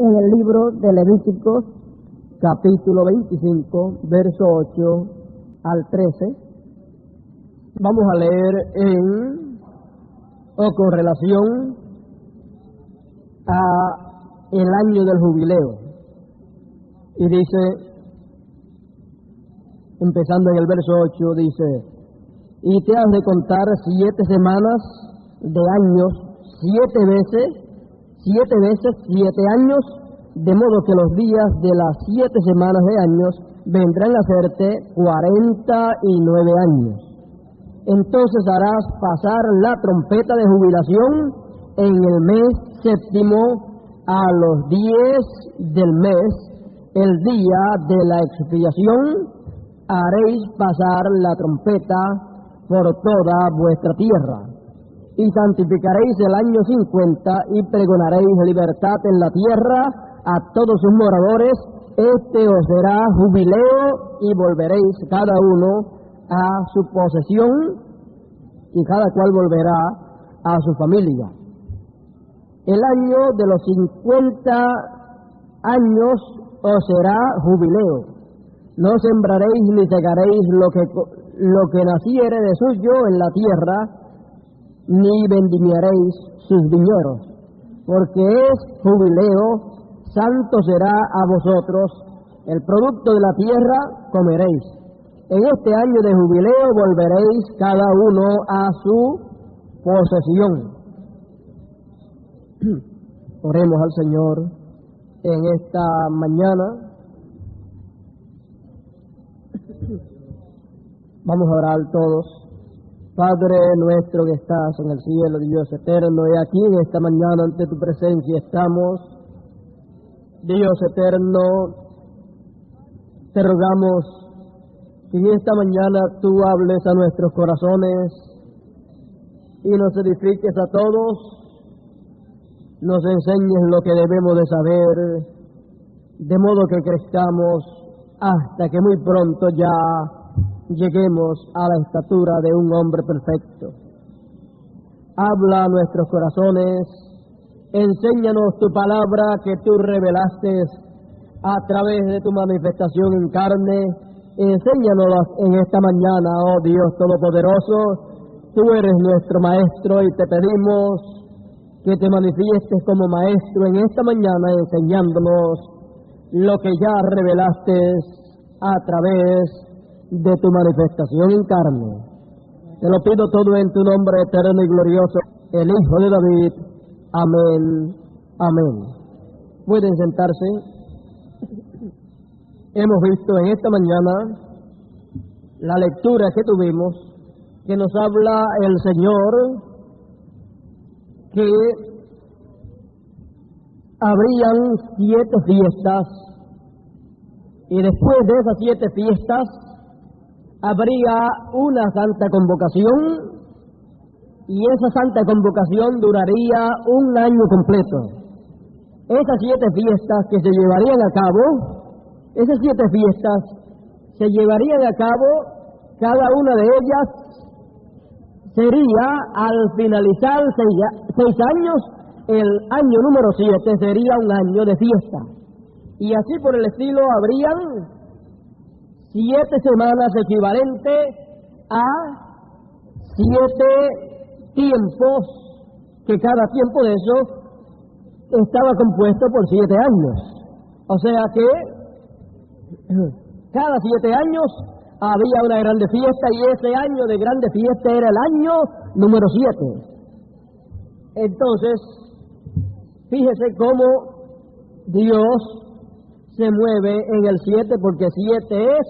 en el libro de Levíticos, capítulo 25, verso 8 al 13. Vamos a leer con relación a el año del jubileo. Y dice, empezando en el verso 8, dice: y te has de contar 7 semanas de años, 7 veces 7 años, de modo que los días de las 7 semanas de años vendrán a hacerte 49 años. Entonces harás pasar la trompeta de jubilación en el mes séptimo a los 10 del mes, el día de la expiación, haréis pasar la trompeta por toda vuestra tierra. Y santificaréis el año 50 y pregonaréis libertad en la tierra a todos sus moradores. Este os será jubileo y volveréis cada uno a su posesión y cada cual volverá a su familia. El año de los 50 años os será jubileo. No sembraréis ni segaréis lo que naciere de suyo en la tierra, ni vendimiaréis sus viñedos, porque es jubileo, santo será a vosotros, el producto de la tierra comeréis. En este año de jubileo volveréis cada uno a su posesión. Oremos al Señor en esta mañana. Vamos a orar todos. Padre nuestro que estás en el cielo, Dios eterno, y aquí en esta mañana ante tu presencia estamos. Dios eterno, te rogamos que en esta mañana tú hables a nuestros corazones y nos edifiques a todos, nos enseñes lo que debemos de saber, de modo que crezcamos hasta que muy pronto ya lleguemos a la estatura de un hombre perfecto. Habla a nuestros corazones, enséñanos tu palabra que tú revelaste a través de tu manifestación en carne. Enséñanos en esta mañana, oh Dios Todopoderoso. Tú eres nuestro Maestro y te pedimos que te manifiestes como Maestro en esta mañana, enseñándonos lo que ya revelaste a través de tu manifestación en carne. Te lo pido todo en tu nombre eterno y glorioso, el Hijo de David. Amén, amén. Pueden sentarse. Hemos visto en esta mañana la lectura que tuvimos, que nos habla el Señor que habrían 7 fiestas, y después de esas 7 fiestas habría una santa convocación, y esa santa convocación duraría un año completo. Esas 7 fiestas que se llevarían a cabo, esas 7 fiestas se llevarían a cabo, cada una de ellas sería al finalizar 6 años, el año número 7 sería un año de fiesta. Y así por el estilo habrían 7 semanas equivalentes a 7 tiempos, que cada tiempo de eso estaba compuesto por 7 años. O sea que cada 7 años había una grande fiesta, y ese año de grande fiesta era el año número 7. Entonces, fíjese cómo Dios se mueve en el 7, porque 7 es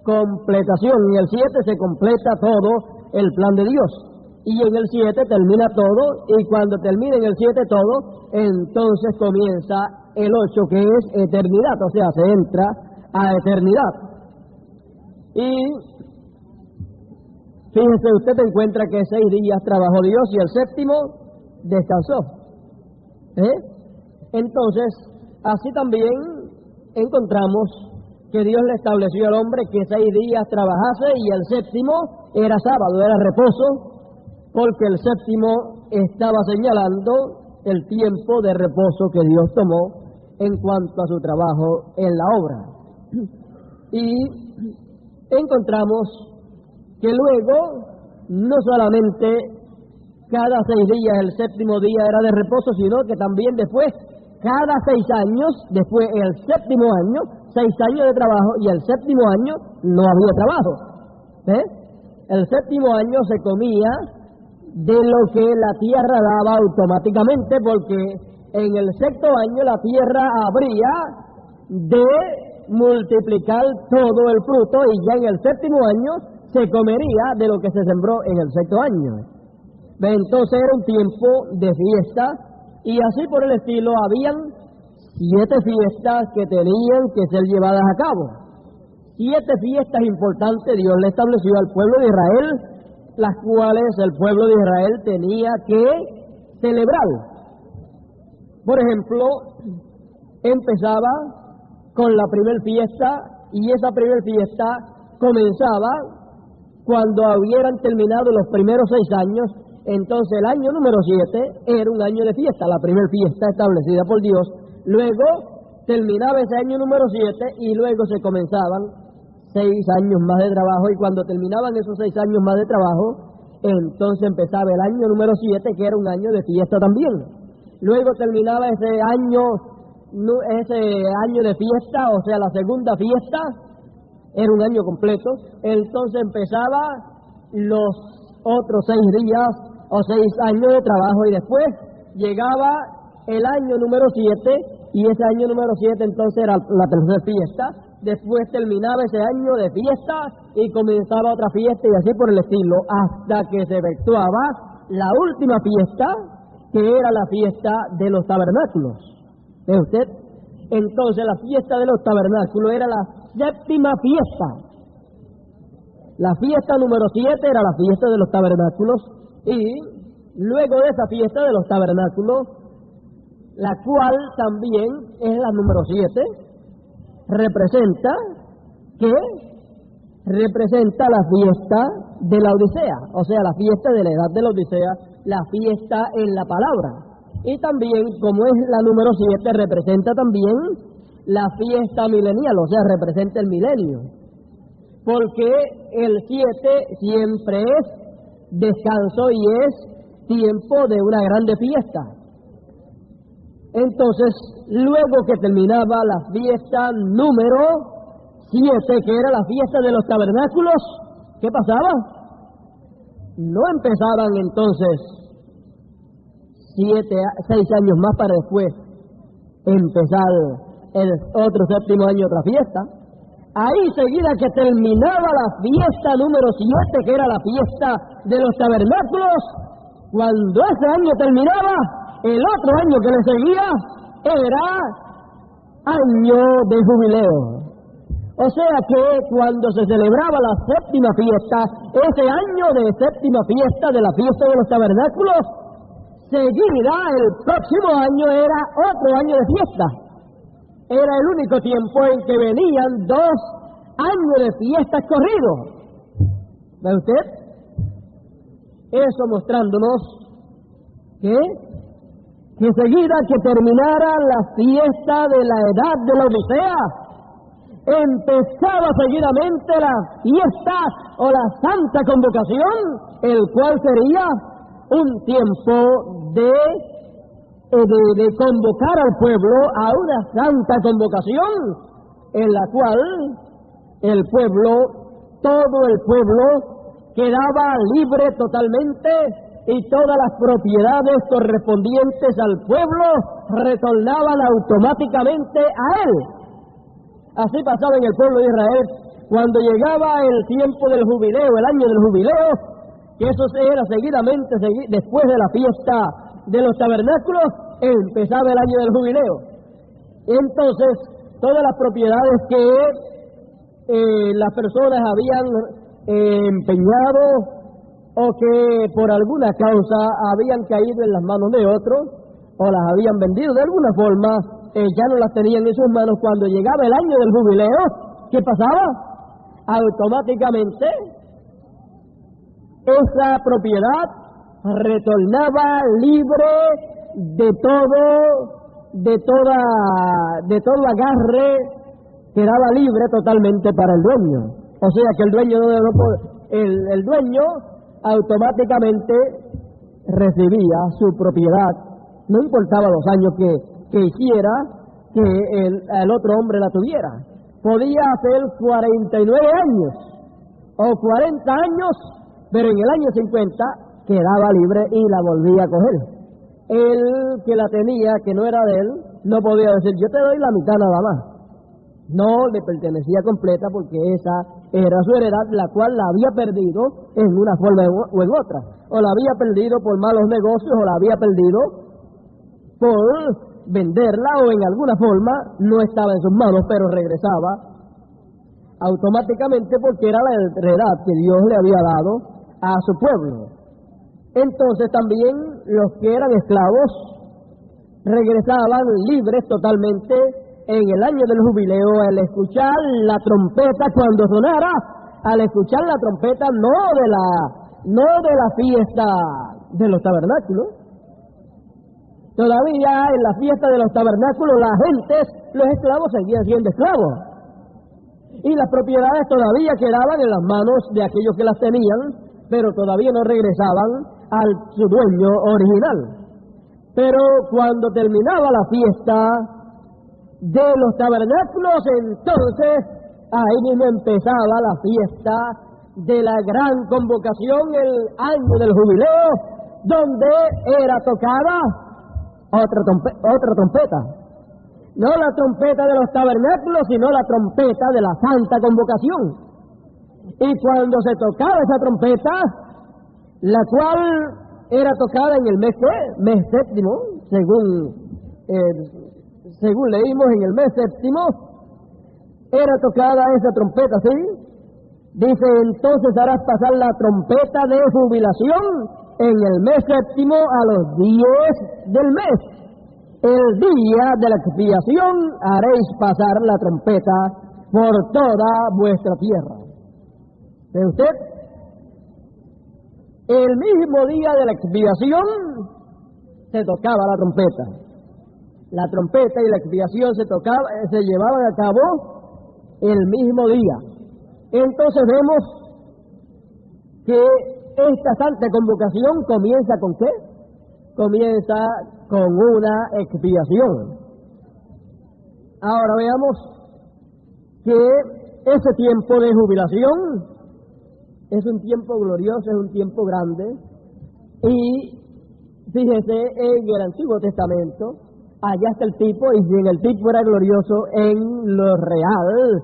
completación, y en el 7 se completa todo el plan de Dios, y en el 7 termina todo, y cuando termina en el 7 todo, entonces comienza el 8, que es eternidad, o sea, se entra a eternidad. Y fíjese, usted encuentra que 6 días trabajó Dios y el séptimo descansó. Entonces, así también encontramos que Dios le estableció al hombre que 6 días trabajase, y el séptimo era sábado, era reposo, porque el séptimo estaba señalando el tiempo de reposo que Dios tomó en cuanto a su trabajo en la obra. Y encontramos que luego no solamente cada 6 días el séptimo día era de reposo, sino que también después, cada 6 años, después el séptimo año, 6 años de trabajo, y el séptimo año no había trabajo. El séptimo año se comía de lo que la tierra daba automáticamente, porque en el sexto año la tierra habría de multiplicar todo el fruto, y ya en el séptimo año se comería de lo que se sembró en el sexto año. Entonces era un tiempo de fiesta, y así por el estilo habían 7 fiestas que tenían que ser llevadas a cabo. 7 fiestas importantes Dios le estableció al pueblo de Israel, las cuales el pueblo de Israel tenía que celebrar. Por ejemplo, empezaba con la primera fiesta, y esa primera fiesta comenzaba cuando hubieran terminado los primeros 6 años. Entonces el año número 7 era un año de fiesta, la primera fiesta establecida por Dios. Luego terminaba ese año número 7 y luego se comenzaban 6 años más de trabajo, y cuando terminaban esos 6 años más de trabajo, entonces empezaba el año número 7, que era un año de fiesta también. Luego terminaba ese año de fiesta, o sea, la segunda fiesta, era un año completo. Entonces empezaba los otros 6 días o 6 años de trabajo, y después llegaba el año número 7, y ese año número 7 entonces era la tercera fiesta. Después terminaba ese año de fiesta y comenzaba otra fiesta, y así por el estilo, hasta que se efectuaba la última fiesta, que era la fiesta de los tabernáculos. ¿Ve usted? Entonces la fiesta de los tabernáculos era la séptima fiesta. La fiesta número 7 era la fiesta de los tabernáculos, y luego de esa fiesta de los tabernáculos, la cual también es la número 7, representa la fiesta de la Odisea, o sea, la fiesta de la edad de la Odisea, la fiesta en la palabra. Y también, como es la número 7, representa también la fiesta milenial, o sea, representa el milenio, porque el 7 siempre es descanso y es tiempo de una grande fiesta. Entonces, luego que terminaba la fiesta número 7, que era la fiesta de los tabernáculos, ¿qué pasaba? No empezaban entonces 6 años más para después empezar el otro séptimo año, otra fiesta. Ahí seguida que terminaba la fiesta número 7, que era la fiesta de los tabernáculos, cuando ese año terminaba, el otro año que le seguía era año de jubileo. O sea que cuando se celebraba la séptima fiesta, ese año de séptima fiesta de la fiesta de los tabernáculos, seguida el próximo año era otro año de fiesta. Era el único tiempo en que venían 2 años de fiestas corridos. ¿Ve usted? Eso mostrándonos que enseguida que terminara la fiesta de la edad de la Odisea, empezaba seguidamente la fiesta o la santa convocación, el cual sería un tiempo de convocar al pueblo a una santa convocación, en la cual el pueblo, todo el pueblo, quedaba libre totalmente, y todas las propiedades correspondientes al pueblo retornaban automáticamente a él. Así pasaba en el pueblo de Israel. Cuando llegaba el tiempo del jubileo, el año del jubileo, que eso era seguidamente, después de la fiesta de los tabernáculos, empezaba el año del jubileo. Entonces, todas las propiedades que las personas habían empeñado, o que por alguna causa habían caído en las manos de otros, o las habían vendido de alguna forma, ya no las tenían en sus manos. Cuando llegaba el año del jubileo, ¿qué pasaba? Automáticamente esa propiedad retornaba libre de todo de todo agarre quedaba libre totalmente para el dueño. O sea que el dueño el dueño automáticamente recibía su propiedad, no importaba los años que hiciera que el otro hombre la tuviera. Podía hacer 49 años o 40 años, pero en el año 50 quedaba libre y la volvía a coger. El que la tenía, que no era de él, no podía decir, yo te doy la mitad nada más. No le pertenecía completa porque esa era su heredad, la cual la había perdido en una forma o en otra. O la había perdido por malos negocios, o la había perdido por venderla, o en alguna forma no estaba en sus manos, pero regresaba automáticamente porque era la heredad que Dios le había dado a su pueblo. Entonces también los que eran esclavos regresaban libres totalmente en el año del jubileo, al escuchar la trompeta cuando sonara, al escuchar la trompeta no de la fiesta de los tabernáculos. Todavía en la fiesta de los tabernáculos los esclavos seguían siendo esclavos. Y las propiedades todavía quedaban en las manos de aquellos que las tenían, pero todavía no regresaban a su dueño original. Pero cuando terminaba la fiesta de los tabernáculos, entonces ahí mismo empezaba la fiesta de la gran convocación, el año del jubileo, donde era tocada otra trompeta. No la trompeta de los tabernáculos, sino la trompeta de la santa convocación. Y cuando se tocaba esa trompeta, la cual era tocada en el mes séptimo, según leímos en el mes séptimo, era tocada esa trompeta, ¿sí? Dice, entonces harás pasar la trompeta de jubilación en el mes séptimo a los 10 del mes. El día de la expiación haréis pasar la trompeta por toda vuestra tierra. ¿Ve usted? El mismo día de la expiación se tocaba la trompeta. La trompeta y la expiación se llevaban a cabo el mismo día. Entonces vemos que esta santa convocación comienza ¿con qué? Comienza con una expiación. Ahora veamos que ese tiempo de jubilación es un tiempo glorioso, es un tiempo grande. Y fíjese, en el Antiguo Testamento, allá está el tipo, y si en el tipo era glorioso, en lo real,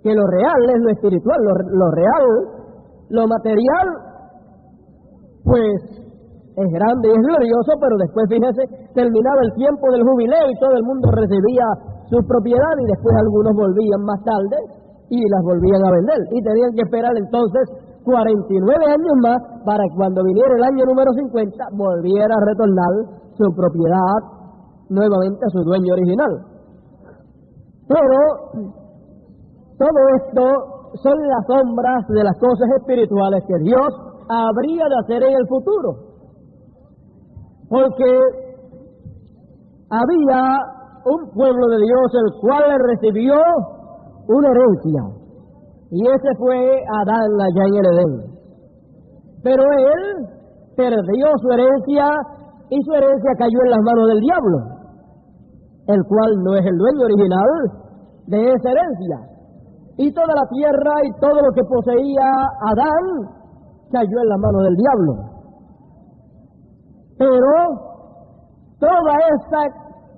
que lo real es lo espiritual, lo real, lo material, pues es grande y es glorioso, pero después, fíjese, terminaba el tiempo del jubileo y todo el mundo recibía su propiedad, y después algunos volvían más tarde y las volvían a vender, y tenían que esperar entonces 49 años más para que cuando viniera el año número 50 volviera a retornar su propiedad nuevamente a su dueño original. Pero todo esto son las sombras de las cosas espirituales que Dios habría de hacer en el futuro, porque había un pueblo de Dios el cual recibió una herencia, y ese fue Adán allá en el Edén. Pero él perdió su herencia, y su herencia cayó en las manos del diablo, el cual no es el dueño original de esa herencia. Y toda la tierra y todo lo que poseía Adán cayó en las manos del diablo. Pero toda esa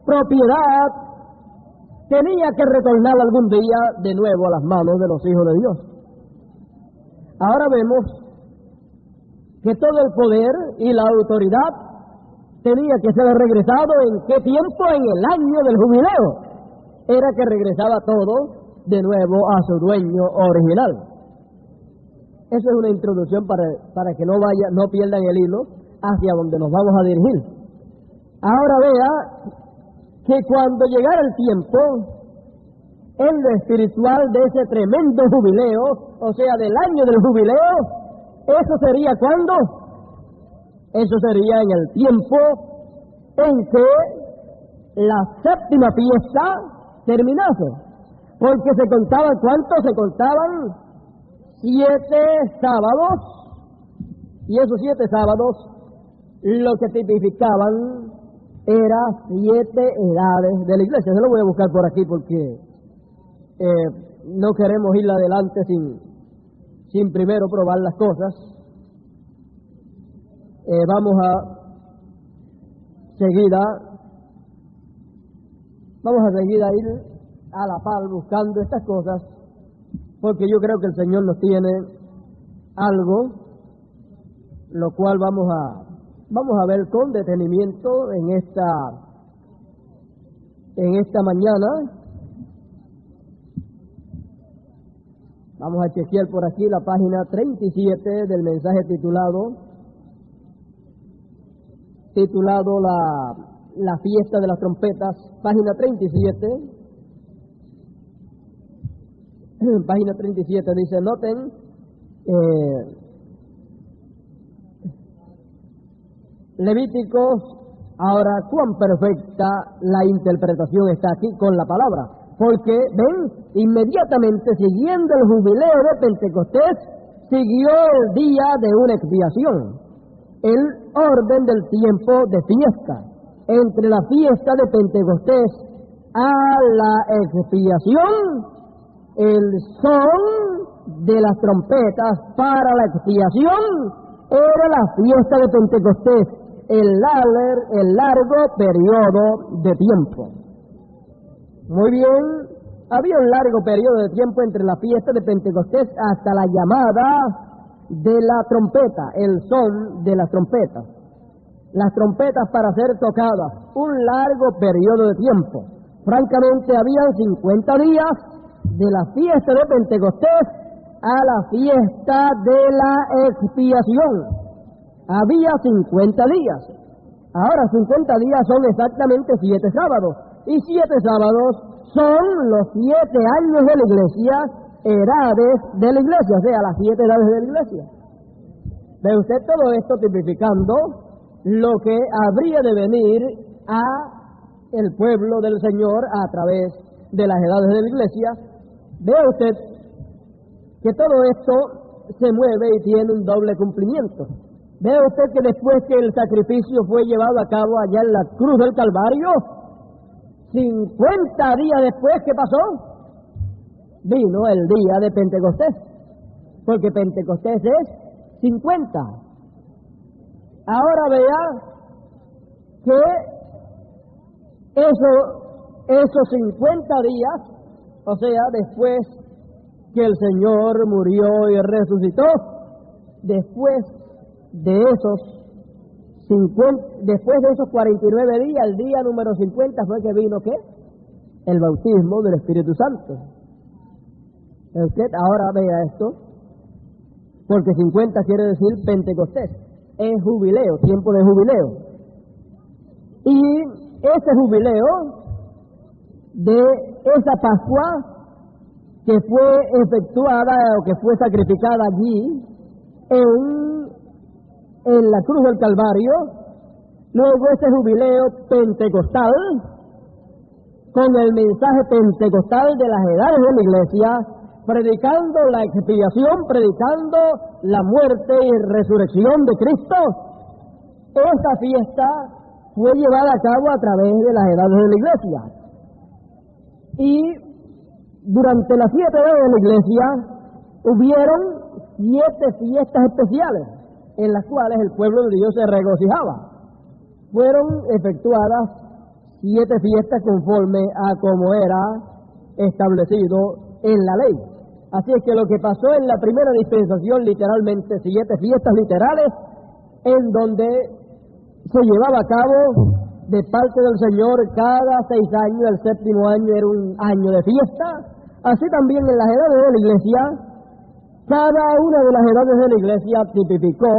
propiedad tenía que retornar algún día de nuevo a las manos de los hijos de Dios. Ahora vemos que todo el poder y la autoridad tenía que ser regresado. ¿En qué tiempo? En el año del jubileo. Era que regresaba todo de nuevo a su dueño original. Esa es una introducción para que no pierdan el hilo hacia donde nos vamos a dirigir. Ahora vea que cuando llegara el tiempo, en lo espiritual de ese tremendo jubileo, o sea, del año del jubileo, ¿eso sería cuándo? Eso sería en el tiempo en que la séptima fiesta terminase. Porque se contaban, ¿cuántos se contaban? 7 sábados. Y esos 7 sábados lo que tipificaban era 7 edades de la iglesia. Se lo voy a buscar por aquí porque no queremos ir adelante sin primero probar las cosas. Vamos a seguida ir a la par buscando estas cosas, porque yo creo que el Señor nos tiene algo, lo cual vamos a ver con detenimiento en esta mañana. Vamos a chequear por aquí la página 37 del mensaje titulado la fiesta de las trompetas, página 37. Página 37 dice, noten, Levíticos, ahora cuán perfecta la interpretación está aquí con la palabra, porque ven, inmediatamente siguiendo el jubileo de Pentecostés, siguió el día de una expiación, el orden del tiempo de fiesta. Entre la fiesta de Pentecostés a la expiación, el son de las trompetas para la expiación era la fiesta de Pentecostés, el largo periodo de tiempo. Muy bien, había un largo periodo de tiempo entre la fiesta de Pentecostés hasta la llamada de la trompeta, el son de las trompetas. Las trompetas para ser tocadas, un largo periodo de tiempo. Francamente, habían 50 días de la fiesta de Pentecostés a la fiesta de la expiación. Había 50 días. Ahora 50 días son exactamente 7 sábados. Y 7 sábados son los 7 años de la iglesia, edades de la iglesia, o sea, las 7 edades de la iglesia. Ve usted todo esto tipificando lo que habría de venir a el pueblo del Señor a través de las edades de la iglesia. Vea usted que todo esto se mueve y tiene un doble cumplimiento. Vea usted que después que el sacrificio fue llevado a cabo allá en la cruz del Calvario, 50 días después, ¿qué pasó? Vino el día de Pentecostés, porque Pentecostés es 50. Ahora vea que esos 50 días, o sea, después que el Señor murió y resucitó, después de esos 49 días, el día número 50 fue que vino, ¿qué? El bautismo del Espíritu Santo. Usted ahora vea esto, porque 50 quiere decir Pentecostés, es jubileo, tiempo de jubileo. Y ese jubileo de esa Pascua que fue efectuada o que fue sacrificada allí en la cruz del Calvario, luego ese jubileo pentecostal, con el mensaje pentecostal de las edades de la iglesia, predicando la expiación, predicando la muerte y resurrección de Cristo, esta fiesta fue llevada a cabo a través de las edades de la iglesia. Y durante las 7 edades de la iglesia hubieron 7 fiestas especiales en las cuales el pueblo de Dios se regocijaba. Fueron efectuadas 7 fiestas conforme a como era establecido en la ley. Así es que lo que pasó en la primera dispensación, literalmente 7 fiestas literales, en donde se llevaba a cabo de parte del Señor cada 6 años, el 7º año era un año de fiesta. Así también en las edades de la iglesia, cada una de las edades de la iglesia tipificó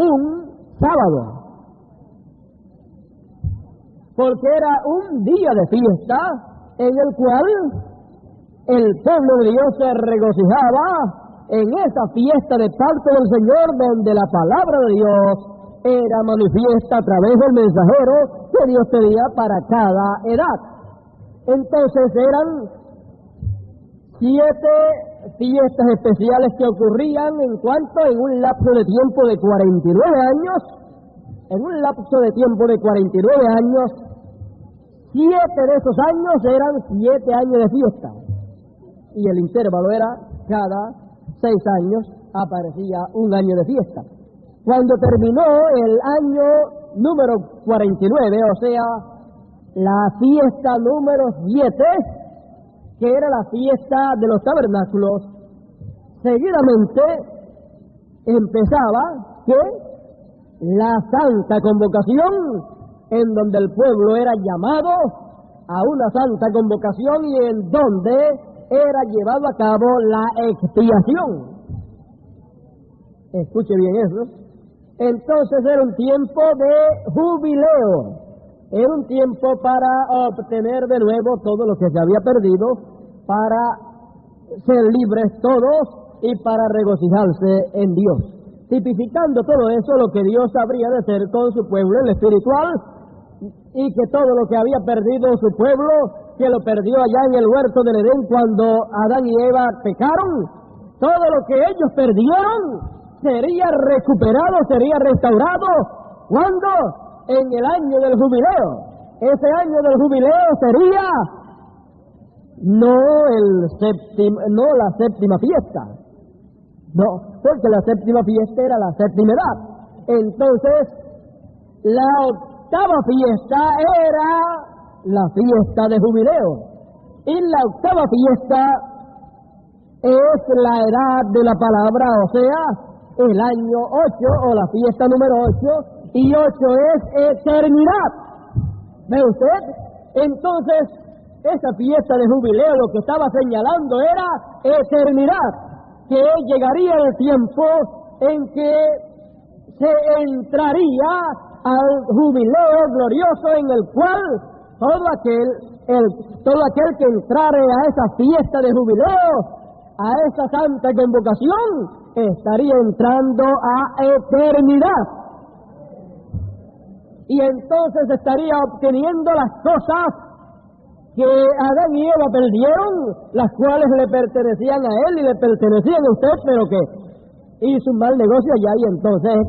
un sábado, porque era un día de fiesta en el cual el pueblo de Dios se regocijaba en esa fiesta de parte del Señor, donde la palabra de Dios era manifiesta a través del mensajero que Dios tenía para cada edad. Entonces eran 7 fiestas especiales que ocurrían en un lapso de tiempo de 49 años. En un lapso de tiempo de 49 años, 7 de esos años eran 7 años de fiesta. Y el intervalo era cada 6 años aparecía un año de fiesta. Cuando terminó el año número 49, o sea, la fiesta número 7, que era la fiesta de los tabernáculos, seguidamente empezaba la santa convocación, en donde el pueblo era llamado a una santa convocación y en donde era llevado a cabo la expiación. Escuche bien eso. Entonces era un tiempo de jubileo, era un tiempo para obtener de nuevo todo lo que se había perdido, para ser libres todos y para regocijarse en Dios, tipificando todo eso lo que Dios habría de hacer con su pueblo en lo espiritual, y que todo lo que había perdido su pueblo, que lo perdió allá en el huerto del Edén cuando Adán y Eva pecaron, todo lo que ellos perdieron sería recuperado, sería restaurado. ¿Cuándo? En el año del jubileo. Ese año del jubileo sería no la séptima fiesta. No, porque la séptima fiesta era la séptima edad. Entonces, la octava fiesta era la fiesta de jubileo. Y la octava fiesta es la edad de la palabra, o sea, el año 8 o la fiesta número 8, y 8 es eternidad. ¿Ve usted? Entonces, esa fiesta de jubileo lo que estaba señalando era eternidad, que llegaría el tiempo en que se entraría al jubileo glorioso en el cual todo aquel que entrare a esa fiesta de jubileo, a esa santa convocación, estaría entrando a eternidad. Y entonces estaría obteniendo las cosas que Adán y Eva perdieron, las cuales le pertenecían a él y le pertenecían a usted, pero que hizo un mal negocio allá. Y entonces es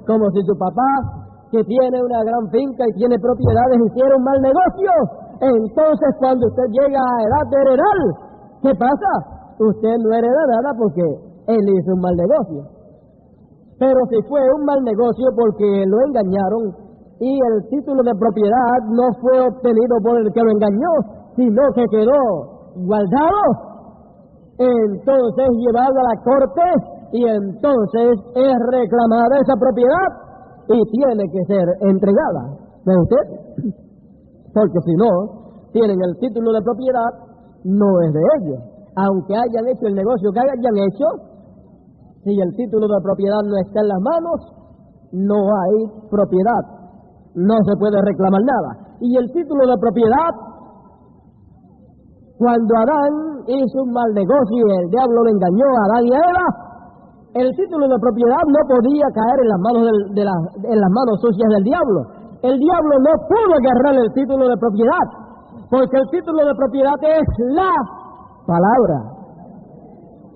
como si su papá, que tiene una gran finca y tiene propiedades, hiciera un mal negocio. Entonces cuando usted llega a edad de heredar, ¿qué pasa? Usted no hereda nada porque él hizo un mal negocio. Pero si fue un mal negocio porque lo engañaron y el título de propiedad no fue obtenido por el que lo engañó, sino que quedó guardado, entonces llevado a la corte y entonces es reclamada esa propiedad y tiene que ser entregada. ¿Ve usted? Porque si no tienen el título de propiedad, no es de ellos. Aunque hayan hecho el negocio que hayan hecho, si el título de propiedad no está en las manos, no hay propiedad, no se puede reclamar nada. Y el título de propiedad, cuando Adán hizo un mal negocio y el diablo le engañó a Adán y a Eva, el título de propiedad no podía caer en las manos en las manos sucias del diablo. El diablo no pudo agarrar el título de propiedad, porque el título de propiedad es la palabra.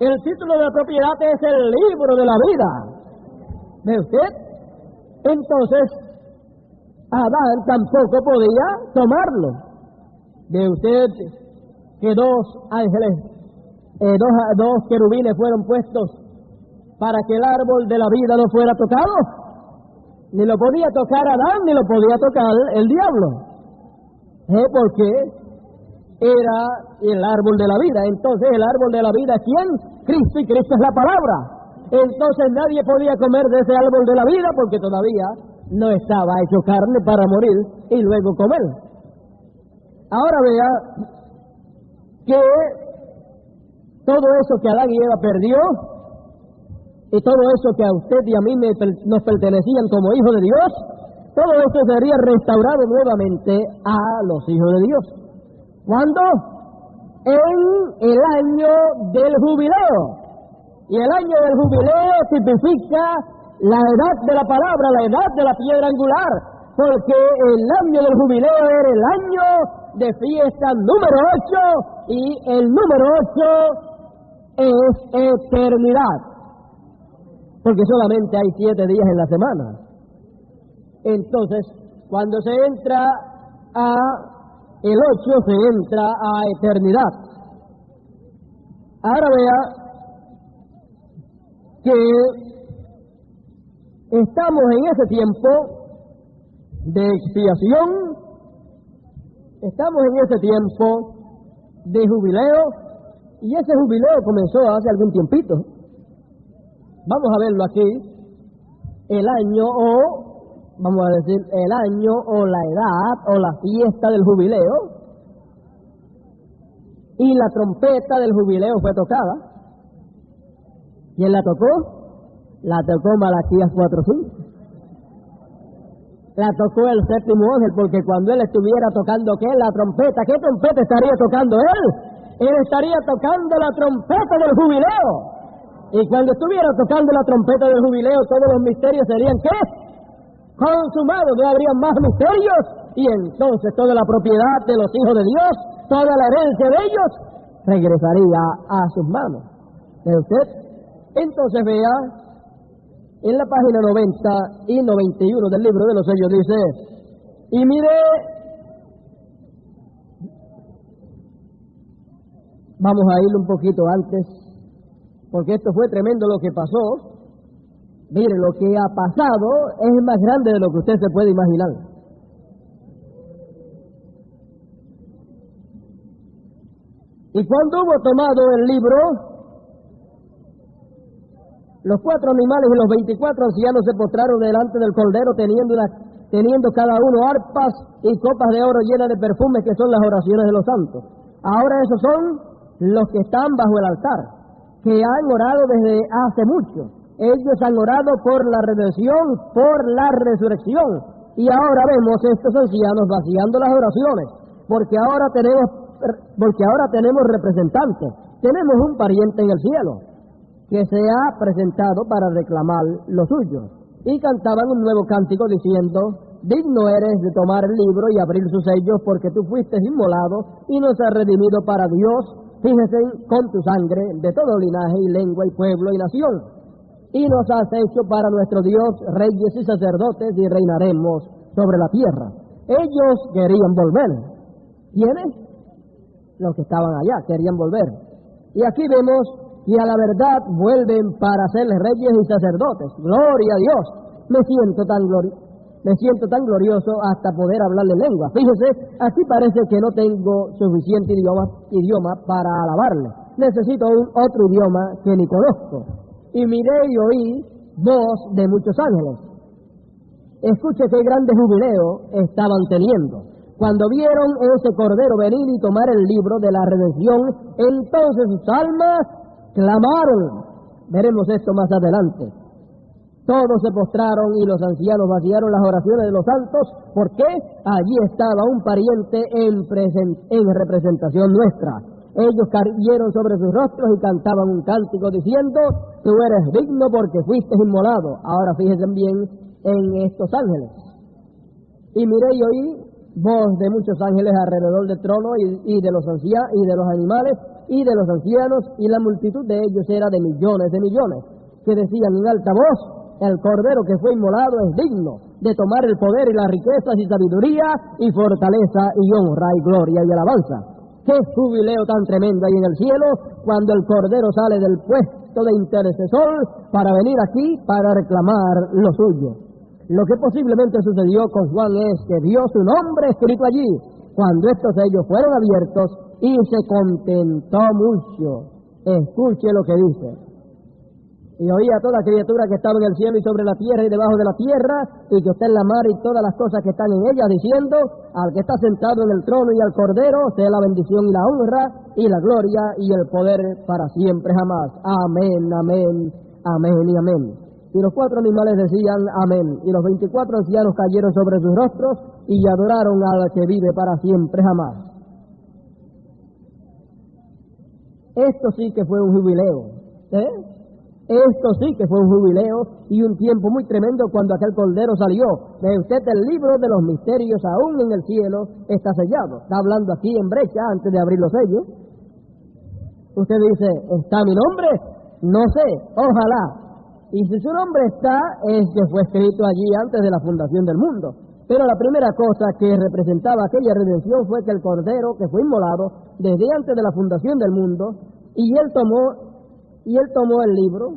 El título de propiedad es el libro de la vida. ¿Ve usted? Entonces, Adán tampoco podía tomarlo. ¿Ve usted que dos ángeles, dos querubines fueron puestos para que el árbol de la vida no fuera tocado? Ni lo podía tocar Adán, ni lo podía tocar el diablo. Porque era el árbol de la vida. Entonces el árbol de la vida es ¿quién? Cristo, y Cristo es la palabra. Entonces nadie podía comer de ese árbol de la vida porque todavía no estaba hecho carne para morir y luego comer. Ahora vea que todo eso que Adán y Eva perdió y todo eso que a usted y a mí nos pertenecían como hijos de Dios, todo eso sería restaurado nuevamente a los hijos de Dios. ¿Cuándo? En el año del jubileo. Y el año del jubileo tipifica la edad de la palabra, la edad de la piedra angular, porque el año del jubileo era el año de fiesta número 8 y el número 8 es eternidad, porque solamente hay 7 días en la semana. Entonces, cuando se entra a el 8, se entra a eternidad. Ahora vea que estamos en ese tiempo de expiación, estamos en ese tiempo de jubileo, y ese jubileo comenzó hace algún tiempito. Vamos a verlo aquí, el año vamos a decir, el año o la edad o la fiesta del jubileo, y la trompeta del jubileo fue tocada. ¿Quién la tocó? La tocó Malaquías 4:5. La tocó el séptimo ángel, porque cuando él estuviera tocando, ¿qué? La trompeta. ¿Qué trompeta estaría tocando él? Él estaría tocando la trompeta del jubileo. Y cuando estuviera tocando la trompeta del jubileo, todos los misterios serían, ¿qué? Consumados, no habría más misterios, y entonces toda la propiedad de los hijos de Dios, toda la herencia de ellos, regresaría a sus manos. ¿Ve usted? Entonces vea, en la página 90 y 91 del libro de los sellos dice, y mire, vamos a ir un poquito antes, porque esto fue tremendo lo que pasó. Mire, lo que ha pasado es más grande de lo que usted se puede imaginar. Y cuando hubo tomado el libro, los 4 animales y los 24 ancianos se postraron delante del Cordero, teniendo cada uno arpas y copas de oro llenas de perfumes, que son las oraciones de los santos. Ahora esos son los que están bajo el altar, que han orado desde hace mucho. Ellos han orado por la redención, por la resurrección. Y ahora vemos estos ancianos vaciando las oraciones, porque ahora tenemos representantes, tenemos un pariente en el cielo, que se ha presentado para reclamar lo suyo. Y cantaban un nuevo cántico diciendo, digno eres de tomar el libro y abrir sus sellos, porque tú fuiste inmolado y nos has redimido para Dios, fíjese, con tu sangre, de todo linaje y lengua y pueblo y nación. Y nos has hecho para nuestro Dios reyes y sacerdotes, y reinaremos sobre la tierra. Ellos querían volver. ¿Quiénes? Los que estaban allá querían volver. Y aquí vemos que a la verdad vuelven para ser reyes y sacerdotes. ¡Gloria a Dios! Me siento tan glorioso hasta poder hablarle lengua. Fíjese, aquí parece que no tengo suficiente idioma para alabarle. Necesito otro idioma que ni conozco. Y miré y oí voz de muchos ángeles. Escuche qué grande jubileo estaban teniendo. Cuando vieron ese Cordero venir y tomar el libro de la redención, entonces sus almas clamaron. Veremos esto más adelante. Todos se postraron y los ancianos vaciaron las oraciones de los santos, porque allí estaba un pariente en representación nuestra. Ellos cayeron sobre sus rostros y cantaban un cántico diciendo, tú eres digno porque fuiste inmolado. Ahora fíjense bien en estos ángeles. Y miré y oí voz de muchos ángeles alrededor del trono y de los ancianos y de los animales y de los ancianos, y la multitud de ellos era de millones, que decían en alta voz, el Cordero que fue inmolado es digno de tomar el poder y las riquezas y sabiduría y fortaleza y honra y gloria y alabanza. ¡Qué jubileo tan tremendo hay en el cielo cuando el Cordero sale del puesto de intercesor para venir aquí para reclamar lo suyo! Lo que posiblemente sucedió con Juan es que vio su nombre escrito allí cuando estos sellos fueron abiertos y se contentó mucho. Escuche lo que dice. Y oía toda criatura que estaba en el cielo y sobre la tierra y debajo de la tierra, y que está en la mar y todas las cosas que están en ella, diciendo, al que está sentado en el trono y al Cordero, sea la bendición y la honra y la gloria y el poder para siempre jamás. Amén, amén, amén y amén. Y los 4 animales decían amén, y los 24 ancianos cayeron sobre sus rostros y adoraron al que vive para siempre jamás. Esto sí que fue un jubileo, ¿eh? Esto sí que fue un jubileo y un tiempo muy tremendo cuando aquel cordero salió. Ve usted, el libro de los misterios aún en el cielo está sellado. Está hablando aquí en brecha antes de abrir los sellos. Usted dice, ¿está mi nombre? No sé, ojalá. Y si su nombre está, es que fue escrito allí antes de la fundación del mundo. Pero la primera cosa que representaba aquella redención fue que el cordero que fue inmolado desde antes de la fundación del mundo, y él tomó el libro,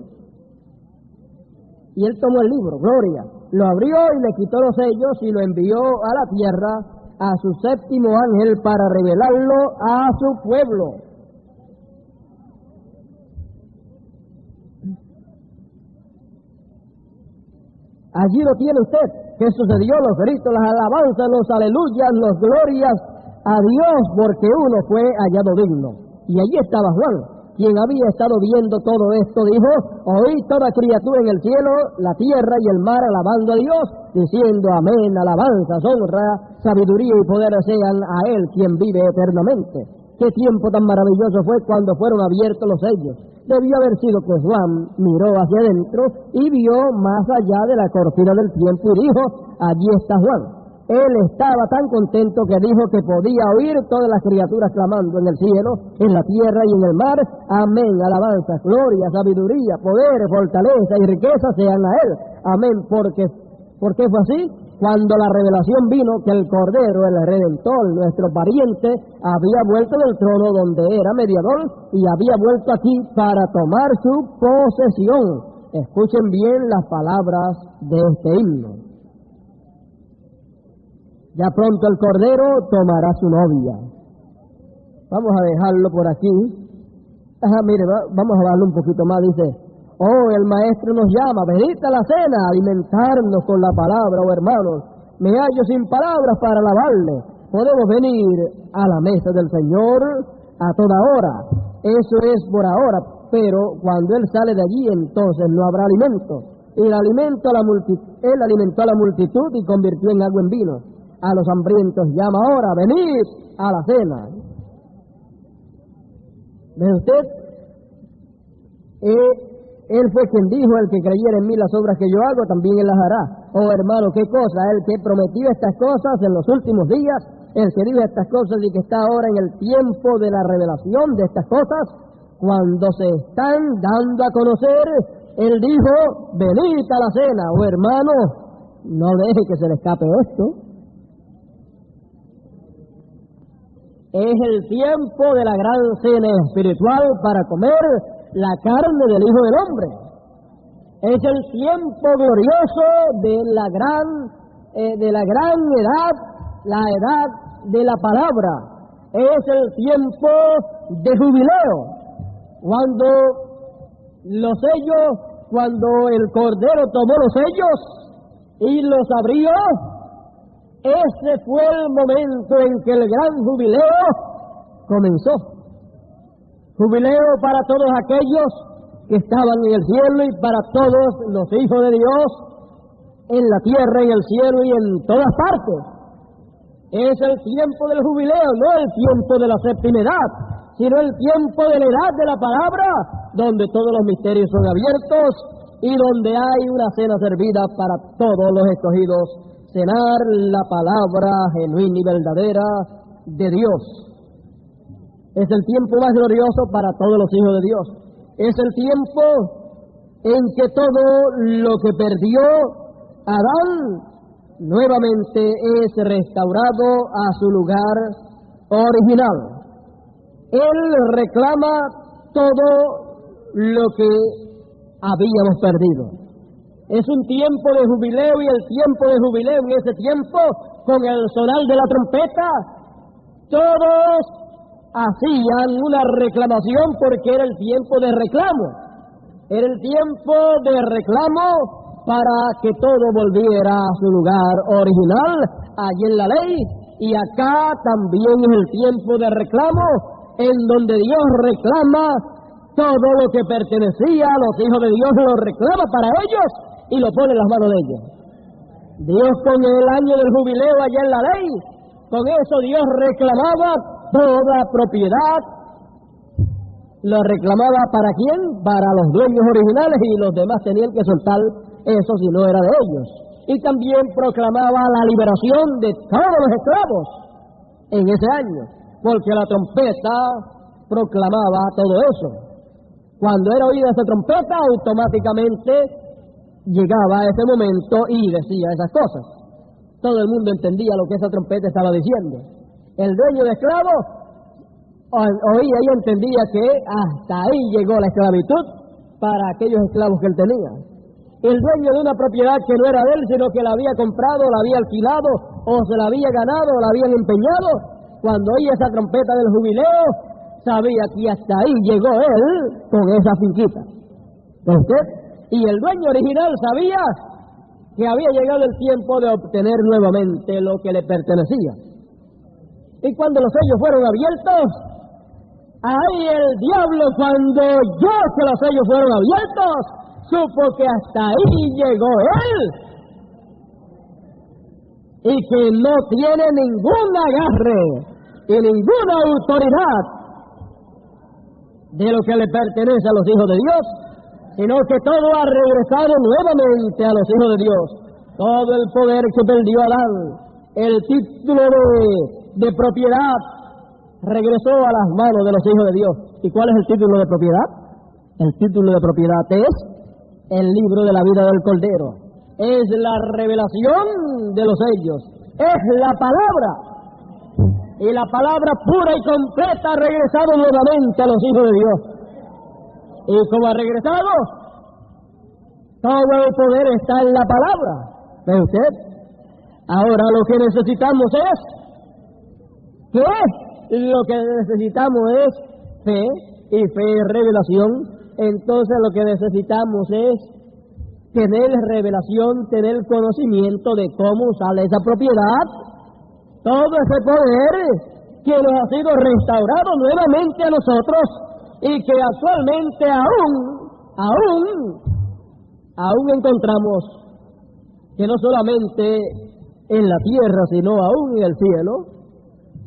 gloria, lo abrió y le quitó los sellos y lo envió a la tierra a su séptimo ángel para revelarlo a su pueblo. Allí lo tiene usted. ¿Qué sucedió? Los gritos, las alabanzas, los aleluyas, los glorias a Dios, porque uno fue hallado digno. Y allí estaba Juan, quien había estado viendo todo esto. Dijo, oí toda criatura en el cielo, la tierra y el mar alabando a Dios, diciendo amén, alabanzas, honra, sabiduría y poder sean a Él quien vive eternamente. Qué tiempo tan maravilloso fue cuando fueron abiertos los sellos. Debió haber sido que Juan miró hacia adentro y vio más allá de la cortina del tiempo y dijo, allí está Juan. Él estaba tan contento que dijo que podía oír todas las criaturas clamando en el cielo, en la tierra y en el mar, amén, alabanza, gloria, sabiduría, poder, fortaleza y riqueza sean a Él, amén. ¿Por qué fue así? Cuando la revelación vino que el Cordero, el Redentor, nuestro pariente, había vuelto del trono donde era mediador y había vuelto aquí para tomar su posesión. Escuchen bien las palabras de este himno. Ya pronto el Cordero tomará su novia. Vamos a dejarlo por aquí. Mire, vamos a darle un poquito más. Dice, oh, el Maestro nos llama, venid a la cena, a alimentarnos con la palabra, oh hermanos. Me hallo sin palabras para alabarle. Podemos venir a la mesa del Señor a toda hora. Eso es por ahora, pero cuando Él sale de allí, entonces no habrá alimento. Él alimentó a la multitud y convirtió en agua en vino. A los hambrientos llama ahora, venid a la cena. ¿Ve usted? Él fue quien dijo, el que creyera en mí las obras que yo hago, también Él las hará. Oh hermano, qué cosa, el que prometió estas cosas en los últimos días, el que dijo estas cosas y que está ahora en el tiempo de la revelación de estas cosas, cuando se están dando a conocer, Él dijo, venid a la cena. Oh hermano, no deje que se le escape esto. Es el tiempo de la gran cena espiritual para comer la carne del Hijo del Hombre. Es el tiempo glorioso de la gran edad, la edad de la palabra. Es el tiempo de jubileo. Cuando el Cordero tomó los sellos y los abrió, ese fue el momento en que el gran jubileo comenzó. Jubileo para todos aquellos que estaban en el cielo y para todos los hijos de Dios en la tierra, en el cielo y en todas partes. Es el tiempo del jubileo, no el tiempo de la séptima edad, sino el tiempo de la edad de la palabra, donde todos los misterios son abiertos y donde hay una cena servida para todos los escogidos. Cenar la palabra genuina y verdadera de Dios. Es el tiempo más glorioso para todos los hijos de Dios. Es el tiempo en que todo lo que perdió Adán nuevamente es restaurado a su lugar original. Él reclama todo lo que habíamos perdido. Es un tiempo de jubileo y el tiempo de jubileo en ese tiempo, con el sonar de la trompeta, todos hacían una reclamación porque era el tiempo de reclamo. Era el tiempo de reclamo para que todo volviera a su lugar original, allí en la ley, y acá también es el tiempo de reclamo, en donde Dios reclama todo lo que pertenecía a los hijos de Dios, lo reclama para ellos y lo pone en las manos de ellos. Dios con el año del jubileo allá en la ley, con eso Dios reclamaba toda propiedad lo reclamaba ¿para quién? Para los dueños originales, y los demás tenían que soltar eso si no era de ellos. Y también proclamaba la liberación de todos los esclavos en ese año, porque la trompeta proclamaba todo eso. Cuando era oída esa trompeta, automáticamente llegaba ese momento y decía esas cosas. Todo el mundo entendía lo que esa trompeta estaba diciendo. El dueño de esclavos oía y entendía que hasta ahí llegó la esclavitud para aquellos esclavos que él tenía. El dueño de una propiedad que no era de él, sino que la había comprado, la había alquilado, o se la había ganado, o la habían empeñado, cuando oía esa trompeta del jubileo, sabía que hasta ahí llegó él con esa finquita. ¿Ve usted? Y el dueño original sabía que había llegado el tiempo de obtener nuevamente lo que le pertenecía. Y cuando los sellos fueron abiertos, ahí el diablo, cuando oyó que los sellos fueron abiertos, supo que hasta ahí llegó él y que no tiene ningún agarre y ninguna autoridad de lo que le pertenece a los hijos de Dios, sino que todo ha regresado nuevamente a los hijos de Dios. Todo el poder que perdió Adán, el título de propiedad, regresó a las manos de los hijos de Dios. ¿Y cuál es el título de propiedad? El título de propiedad es el libro de la vida del Cordero. Es la revelación de los sellos. Es la palabra. Y la palabra pura y completa ha regresado nuevamente a los hijos de Dios. Y como ha regresado, todo el poder está en la palabra. ¿Ve usted? Ahora lo que necesitamos es... ¿qué? Lo que necesitamos es fe, y fe es revelación. Entonces lo que necesitamos es tener revelación, tener conocimiento de cómo usar esa propiedad, todo ese poder que nos ha sido restaurado nuevamente a nosotros, y que actualmente aún encontramos que no solamente en la tierra, sino aún en el cielo,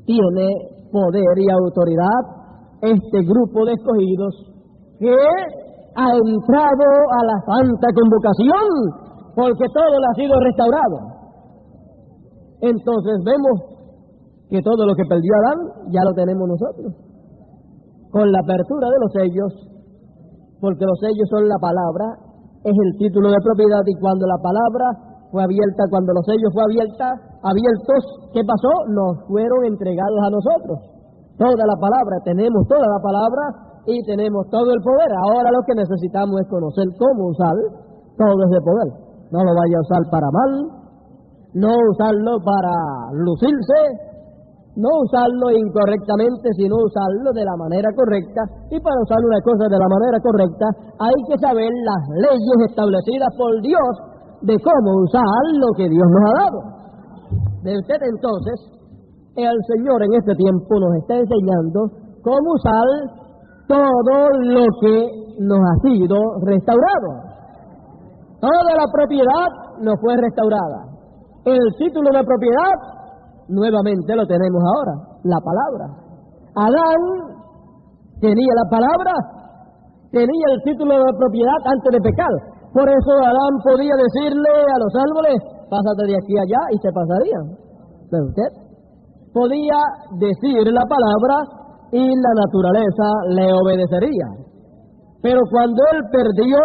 tiene poder y autoridad este grupo de escogidos que ha entrado a la santa convocación, porque todo le ha sido restaurado. Entonces vemos que todo lo que perdió Adán ya lo tenemos nosotros, con la apertura de los sellos, porque los sellos son la palabra, es el título de propiedad, y cuando la palabra fue abierta, cuando los sellos fue abiertos, ¿qué pasó? Nos fueron entregados a nosotros. Toda la palabra, tenemos toda la palabra y tenemos todo el poder. Ahora lo que necesitamos es conocer cómo usar todo ese poder. No lo vaya a usar para mal, no usarlo para lucirse, no usarlo incorrectamente, sino usarlo de la manera correcta. Y para usar una cosa de la manera correcta, hay que saber las leyes establecidas por Dios de cómo usar lo que Dios nos ha dado. De usted entonces, el Señor en este tiempo nos está enseñando cómo usar todo lo que nos ha sido restaurado. Toda la propiedad nos fue restaurada. El título de propiedad nuevamente lo tenemos ahora, la palabra. Adán tenía la palabra, tenía el título de propiedad antes de pecar. Por eso Adán podía decirle a los árboles, pásate de aquí a allá, y se pasarían. ¿Ve usted? Podía decir la palabra y la naturaleza le obedecería. Pero cuando él perdió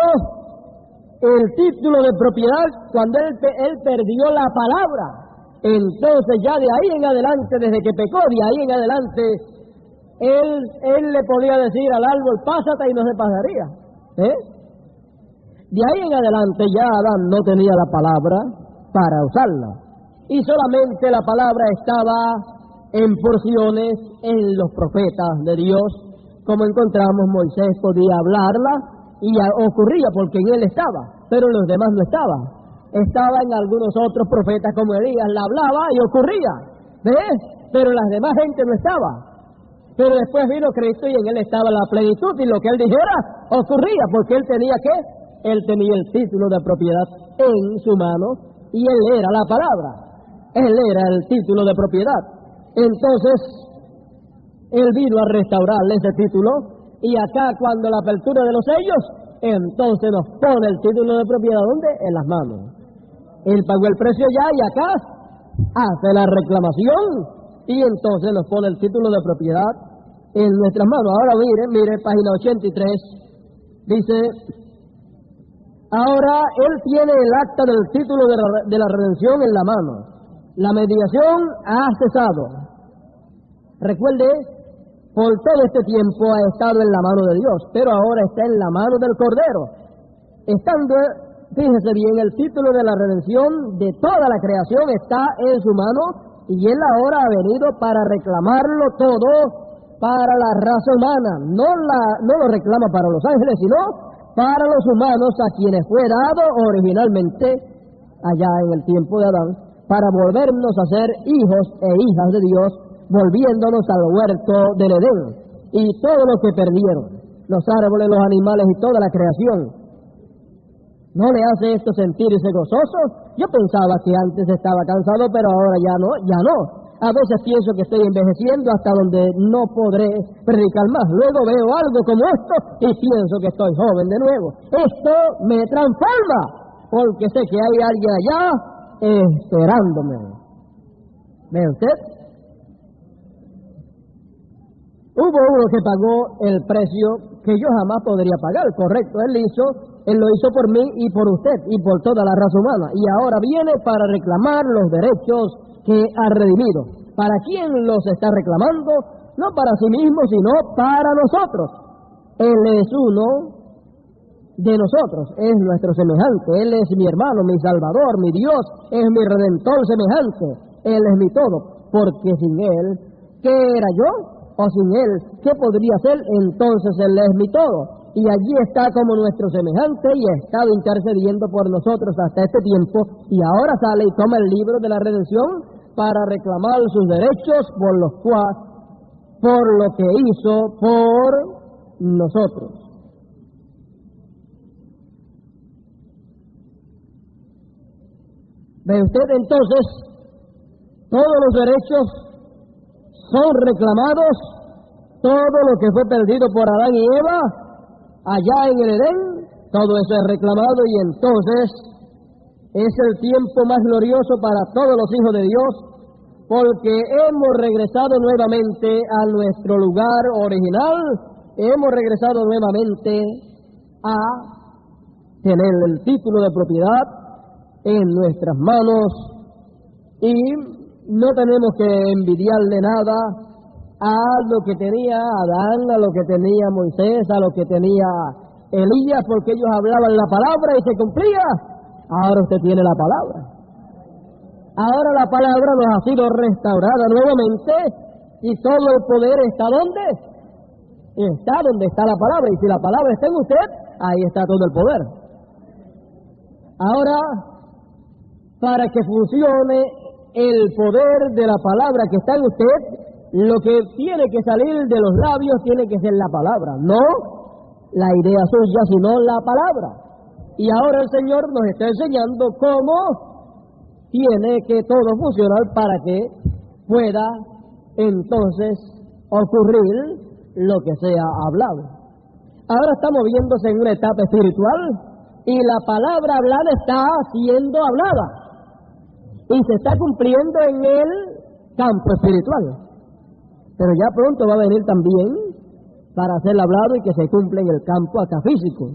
el título de propiedad, cuando él perdió la palabra, entonces ya de ahí en adelante, desde que pecó, de ahí en adelante, él le podía decir al árbol, pásate, y no se pasaría. De ahí en adelante ya Adán no tenía la palabra para usarla. Y solamente la palabra estaba en porciones en los profetas de Dios. Como encontramos, Moisés podía hablarla y ocurría porque en él estaba, pero en los demás no estaba. Estaba en algunos otros profetas como Elías, la hablaba y ocurría, ¿ves? Pero las demás gente no estaba. Pero después vino Cristo y en él estaba la plenitud, y lo que él dijera ocurría, porque él tenía ¿qué? Él tenía el título de propiedad en su mano y él era la palabra. Él era el título de propiedad. Entonces, él vino a restaurarle ese título Y acá, cuando la apertura de los sellos, entonces nos pone el título de propiedad, ¿dónde? En las manos. Él pagó el precio ya y acá hace la reclamación y entonces nos pone el título de propiedad en nuestras manos. Ahora mire, página 83, dice: ahora él tiene el acta del título de la redención en la mano. La mediación ha cesado. Recuerde, por todo este tiempo ha estado en la mano de Dios, pero ahora está en la mano del Cordero. Estando, fíjese bien, el título de la redención de toda la creación está en su mano, y él ahora ha venido para reclamarlo todo para la raza humana. No lo reclama para los ángeles, sino para los humanos, a quienes fue dado originalmente allá en el tiempo de Adán, para volvernos a ser hijos e hijas de Dios, volviéndonos al huerto del Edén, y todo lo que perdieron, los árboles, los animales y toda la creación. ¿No le hace esto sentirse gozoso? Yo pensaba que antes estaba cansado, pero ahora ya no. A veces pienso que estoy envejeciendo hasta donde no podré predicar más. Luego veo algo como esto y pienso que estoy joven de nuevo. Esto me transforma, porque sé que hay alguien allá esperándome. ¿Ve usted? Hubo uno que pagó el precio que yo jamás podría pagar, correcto. Él lo hizo por mí y por usted y por toda la raza humana. Y ahora viene para reclamar los derechos que ha redimido. ¿Para quién los está reclamando? No para sí mismo, sino para nosotros. Él es uno de nosotros, es nuestro semejante. Él es mi hermano, mi salvador, mi Dios, es mi redentor semejante. Él es mi todo, porque sin Él, ¿qué era yo? O sin Él, ¿qué podría ser? Entonces Él es mi todo. Y allí está como nuestro semejante y ha estado intercediendo por nosotros hasta este tiempo, y ahora sale y toma el libro de la redención para reclamar sus derechos por lo que hizo por nosotros. ¿Ve usted? Entonces, todos los derechos son reclamados, todo lo que fue perdido por Adán y Eva allá en el Edén, todo eso es reclamado, y entonces es el tiempo más glorioso para todos los hijos de Dios, porque hemos regresado nuevamente a nuestro lugar original, hemos regresado nuevamente a tener el título de propiedad en nuestras manos, y no tenemos que envidiarle nada a lo que tenía Adán, a lo que tenía Moisés, a lo que tenía Elías, porque ellos hablaban la palabra y se cumplía. Ahora usted tiene la palabra. Ahora la palabra nos ha sido restaurada nuevamente, y todo el poder está ¿dónde? Está donde está la palabra, y si la palabra está en usted, ahí está todo el poder. Ahora, para que funcione el poder de la palabra que está en usted, lo que tiene que salir de los labios tiene que ser la palabra, no la idea suya, sino la palabra. Y ahora el Señor nos está enseñando cómo tiene que todo funcionar para que pueda entonces ocurrir lo que sea hablado. Ahora estamos viéndose en una etapa espiritual, y la palabra hablada está siendo hablada y se está cumpliendo en el campo espiritual. Pero ya pronto va a venir también para ser hablado y que se cumpla en el campo acá físico.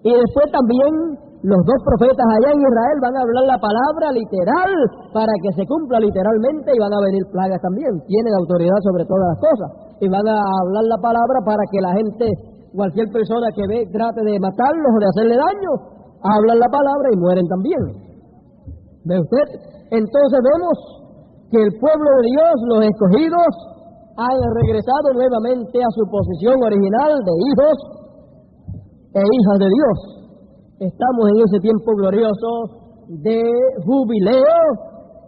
Y después también los dos profetas allá en Israel van a hablar la palabra literal para que se cumpla literalmente, y van a venir plagas también. Tienen autoridad sobre todas las cosas y van a hablar la palabra para que la gente, cualquier persona que ve, trate de matarlos o de hacerle daño, hablan la palabra y mueren también. ¿Ve usted? Entonces vemos que el pueblo de Dios, los escogidos, han regresado nuevamente a su posición original de hijos e hijas de Dios. Estamos en ese tiempo glorioso de jubileo,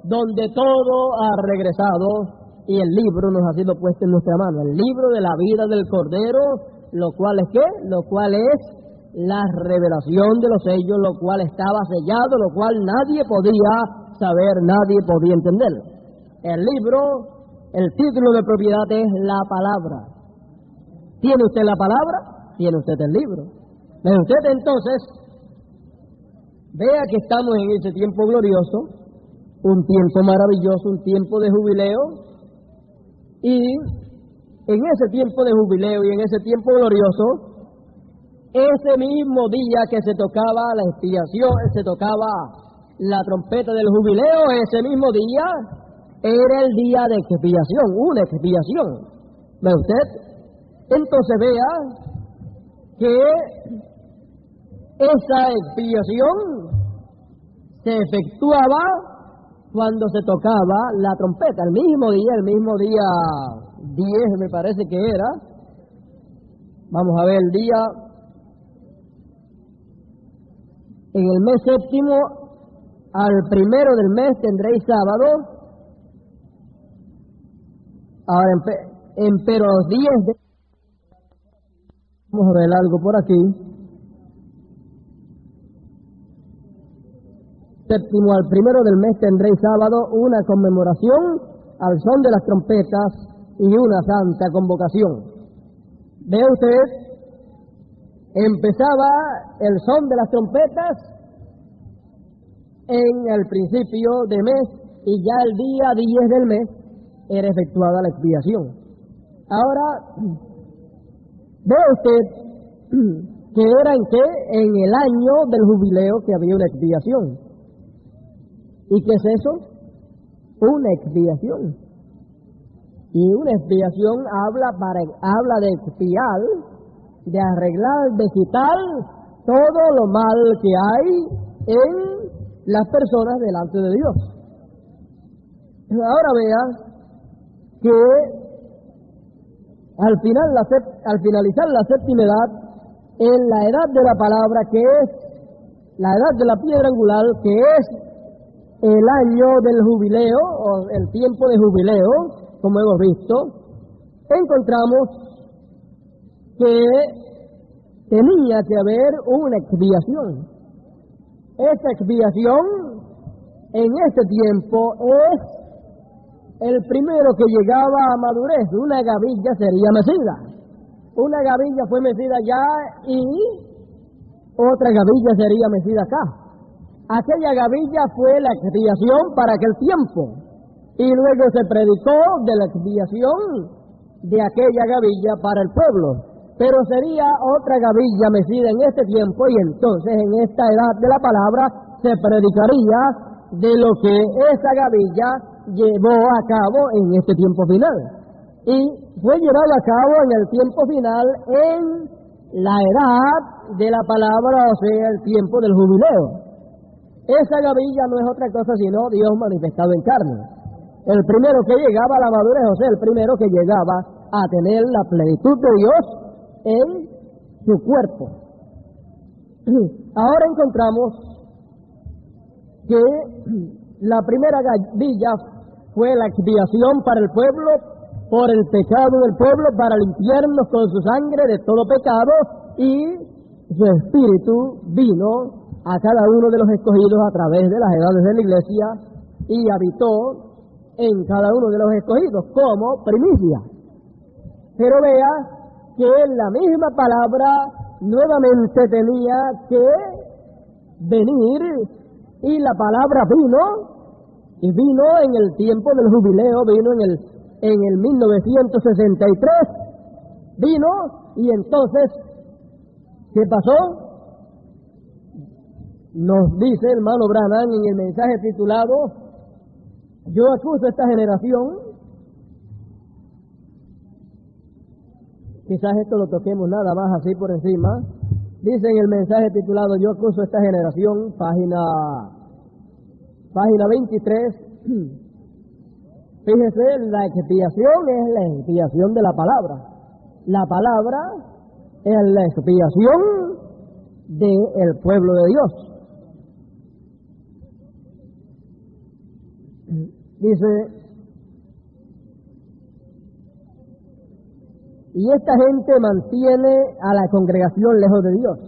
donde todo ha regresado y el libro nos ha sido puesto en nuestra mano, el libro de la vida del Cordero, lo cual es ¿qué? Lo cual es la revelación de los sellos, lo cual estaba sellado, lo cual nadie podía saber, nadie podía entender. El libro, el título de propiedad es la palabra. ¿Tiene usted la palabra? Tiene usted el libro. Pero usted entonces, vea que estamos en ese tiempo glorioso, un tiempo maravilloso, un tiempo de jubileo, y en ese tiempo de jubileo y en ese tiempo glorioso, ese mismo día que se tocaba la expiación, se tocaba la trompeta del jubileo, ese mismo día era el día de expiación, una expiación. ¿Ve usted? Entonces vea que esa expiación se efectuaba cuando se tocaba la trompeta, el mismo día 10 me parece que era. Vamos a ver el día. En el mes séptimo, al primero del mes tendréis sábado. Ahora, pero los días de... Vamos a ver algo por aquí. Séptimo, al primero del mes tendréis sábado, una conmemoración al son de las trompetas y una santa convocación. Ve usted, empezaba el son de las trompetas en el principio de mes y ya el día 10 del mes era efectuada la expiación. Ahora, ve usted que era en el año del jubileo que había una expiación. ¿Y qué es eso? Una expiación. Y una expiación habla de expiar, de arreglar, de quitar todo lo mal que hay en las personas delante de Dios. Ahora vea que al finalizar la séptima edad, en la edad de la palabra, que es la edad de la piedra angular, que es el año del jubileo, o el tiempo de jubileo, como hemos visto, encontramos que tenía que haber una expiación. Esta expiación en este tiempo es el primero que llegaba a madurez. Una gavilla sería mecida. Una gavilla fue mecida ya y otra gavilla sería mecida acá. Aquella gavilla fue la expiación para aquel tiempo. Y luego se predicó de la expiación de aquella gavilla para el pueblo. Pero sería otra gavilla mecida en este tiempo, y entonces en esta edad de la palabra se predicaría de lo que esa gavilla llevó a cabo en este tiempo final. Y fue llevado a cabo en el tiempo final en la edad de la palabra, o sea, el tiempo del jubileo. Esa gavilla no es otra cosa sino Dios manifestado en carne. El primero que llegaba a la madurez, o sea, el primero que llegaba a tener la plenitud de Dios en su cuerpo. Ahora encontramos que la primera gavilla fue la expiación para el pueblo, por el pecado del pueblo, para limpiarnos con su sangre de todo pecado, y su espíritu vino a cada uno de los escogidos a través de las edades de la iglesia y habitó en cada uno de los escogidos como primicia. Pero vea que la misma palabra nuevamente tenía que venir, y la palabra vino, y vino en el tiempo del jubileo, vino en el 1963, vino, y entonces, ¿qué pasó? Nos dice el hermano Branham en el mensaje titulado "Yo acuso a esta generación". Quizás esto lo toquemos nada más así por encima. Dice en el mensaje titulado "Yo acuso a esta generación", página 23. Fíjese, la expiación es la expiación de la palabra. La palabra es la expiación del pueblo de Dios. Dice: y esta gente mantiene a la congregación lejos de Dios.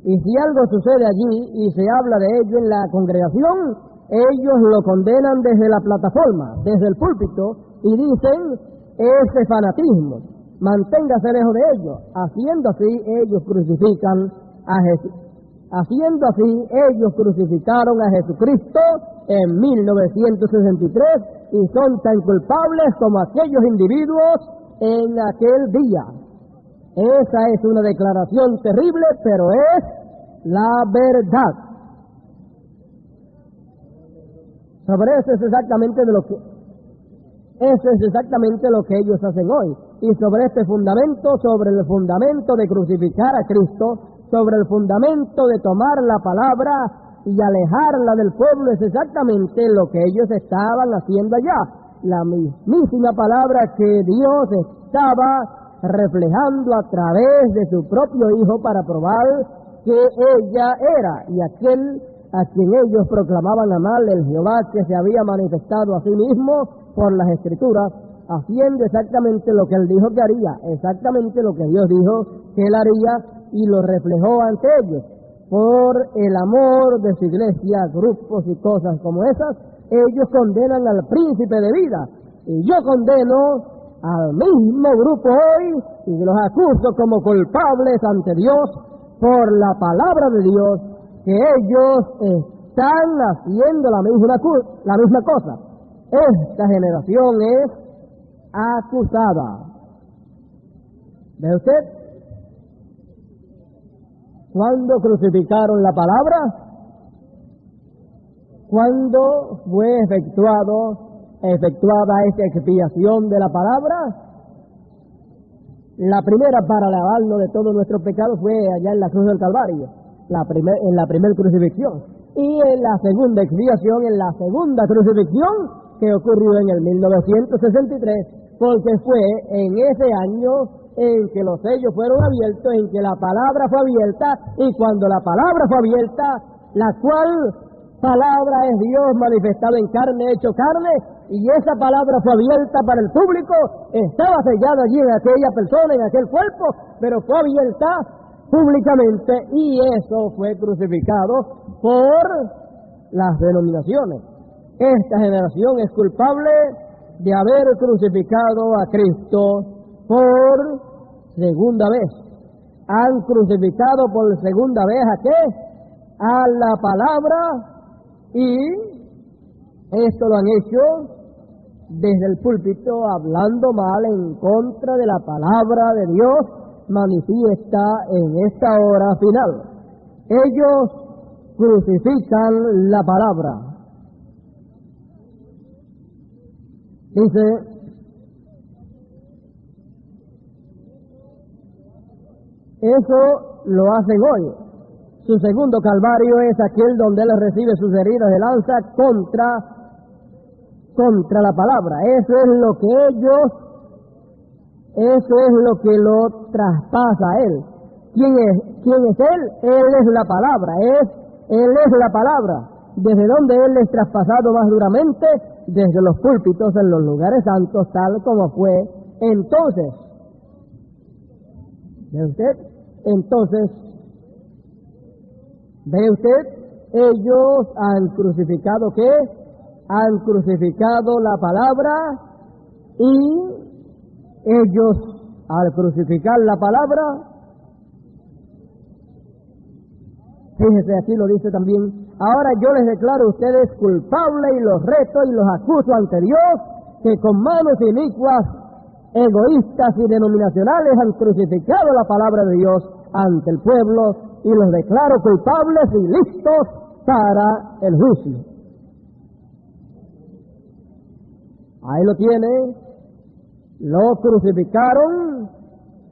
Y si algo sucede allí y se habla de ello en la congregación, ellos lo condenan desde la plataforma, desde el púlpito, y dicen: ese fanatismo. manténgase lejos de ellos. Haciendo así, ellos crucifican a Jesús. Haciendo así, ellos crucificaron a Jesucristo en 1963 y son tan culpables como aquellos individuos en aquel día. Esa es una declaración terrible, pero es la verdad. Sobre eso es exactamente lo que ellos hacen hoy. Y sobre este fundamento, sobre el fundamento de crucificar a Cristo, sobre el fundamento de tomar la palabra y alejarla del pueblo, es exactamente lo que ellos estaban haciendo allá. La mismísima palabra que Dios estaba reflejando a través de su propio Hijo para probar que ella era, y aquel a quien ellos proclamaban amar, el Jehová que se había manifestado a sí mismo por las Escrituras, haciendo exactamente lo que él dijo que haría, exactamente lo que Dios dijo que él haría, y lo reflejó ante ellos. Por el amor de su iglesia, grupos y cosas como esas, ellos condenan al príncipe de vida, y yo condeno al mismo grupo hoy y los acuso como culpables ante Dios por la palabra de Dios, que ellos están haciendo la misma cosa. Esta generación es acusada. ¿Ve usted? ¿Cuándo crucificaron la palabra? ¿Cuándo fue efectuada esta expiación de la palabra? La primera para lavarnos de todos nuestros pecados fue allá en la cruz del Calvario, en la primera crucifixión. Y en la segunda expiación, en la segunda crucifixión, que ocurrió en el 1963, porque fue en ese año en que los sellos fueron abiertos, en que la palabra fue abierta, y cuando la palabra fue abierta, la cual palabra es Dios manifestado en carne, hecho carne, y esa palabra fue abierta para el público, estaba sellada allí en aquella persona, en aquel cuerpo, pero fue abierta públicamente, y eso fue crucificado por las denominaciones. Esta generación es culpable de haber crucificado a Cristo por segunda vez. Han crucificado por segunda vez ¿a qué? A la palabra, y esto lo han hecho desde el púlpito, hablando mal en contra de la palabra de Dios manifiesta en esta hora final. Ellos crucifican la palabra. Dice, eso lo hacen hoy. Su segundo calvario es aquel donde él recibe sus heridas de lanza contra la palabra. Eso es lo que lo traspasa a él. ¿Quién es él? Él es la palabra, él es la palabra. ¿Desde donde él es traspasado más duramente? Desde los púlpitos en los lugares santos, tal como fue entonces. ¿Ve usted? Entonces, ¿ve usted? Ellos han crucificado ¿qué? Han crucificado la palabra, y ellos, al crucificar la palabra, fíjese, aquí lo dice también, ahora yo les declaro a ustedes culpables y los reto y los acuso ante Dios, que con manos inicuas, egoístas y denominacionales han crucificado la palabra de Dios ante el pueblo, y los declaro culpables y listos para el juicio. Ahí lo tiene, lo crucificaron,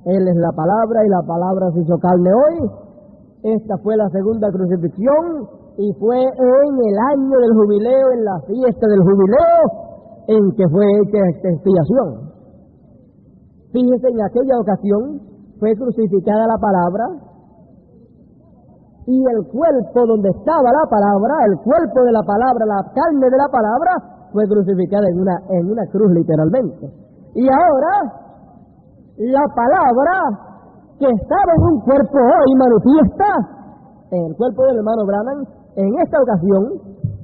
él es la palabra y la palabra se hizo carne hoy. Esta fue la segunda crucifixión y fue en el año del jubileo, en la fiesta del jubileo, en que fue hecha esta expiación. Fíjese, en aquella ocasión fue crucificada la palabra, y el cuerpo donde estaba la palabra, el cuerpo de la palabra, la carne de la palabra, fue crucificada en una cruz literalmente. Y ahora, la palabra que estaba en un cuerpo hoy manifiesta en el cuerpo del hermano Branham, en esta ocasión,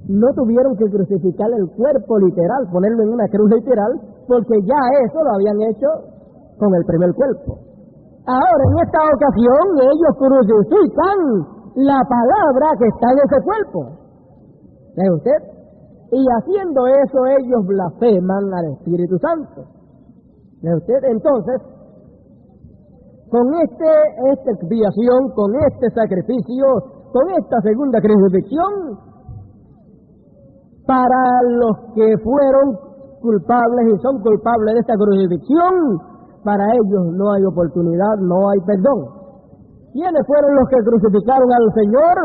no tuvieron que crucificar el cuerpo literal, ponerlo en una cruz literal, porque ya eso lo habían hecho con el primer cuerpo. Ahora, en esta ocasión, ellos crucifican la palabra que está en ese cuerpo. ¿Ve usted? Y haciendo eso, ellos blasfeman al Espíritu Santo. ¿Ve usted? Entonces, con esta expiación, con este sacrificio, con esta segunda crucifixión, para los que fueron culpables y son culpables de esta crucifixión, para ellos no hay oportunidad, no hay perdón. ¿Quiénes fueron los que crucificaron al Señor?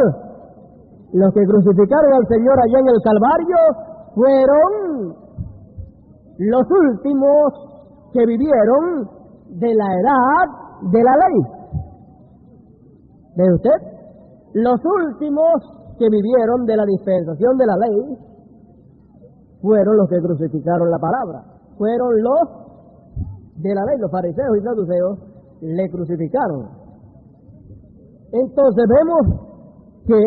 Los que crucificaron al Señor allá en el Calvario fueron los últimos que vivieron de la edad de la ley. ¿Ve usted? Los últimos que vivieron de la dispensación de la ley fueron los que crucificaron la palabra. Fueron los de la ley, los fariseos y saduceos, le crucificaron. Entonces vemos que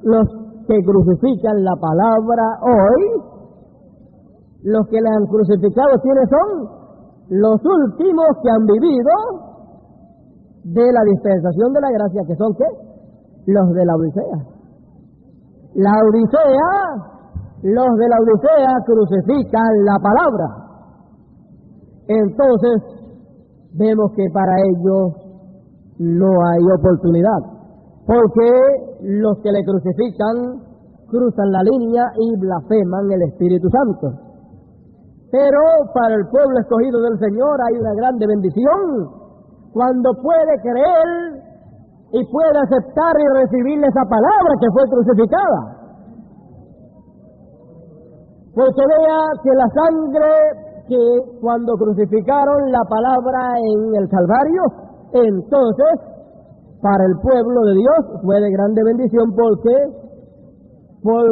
los que crucifican la palabra hoy, los que le han crucificado, ¿quiénes son? Los últimos que han vivido de la dispensación de la gracia, que son ¿qué? Los de la Odisea. Los de la Odisea crucifican la palabra. Entonces, vemos que para ellos no hay oportunidad, porque los que le crucifican cruzan la línea y blasfeman el Espíritu Santo. Pero para el pueblo escogido del Señor hay una grande bendición cuando puede creer y puede aceptar y recibir esa palabra que fue crucificada. Porque vea que la sangre que cuando crucificaron la palabra en el Calvario, entonces para el pueblo de Dios fue de grande bendición, porque por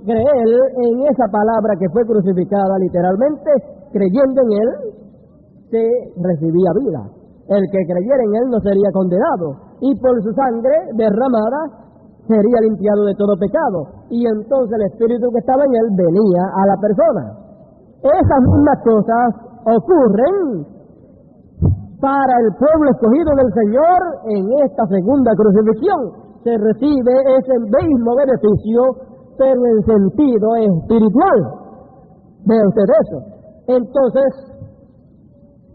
creer en esa palabra que fue crucificada literalmente, creyendo en él, se recibía vida. El que creyera en él no sería condenado, y por su sangre derramada sería limpiado de todo pecado, y entonces el Espíritu que estaba en él venía a la persona. Esas mismas cosas ocurren para el pueblo escogido del Señor en esta segunda crucifixión. Se recibe ese mismo beneficio, pero en sentido espiritual. ¿Ve usted eso? Entonces,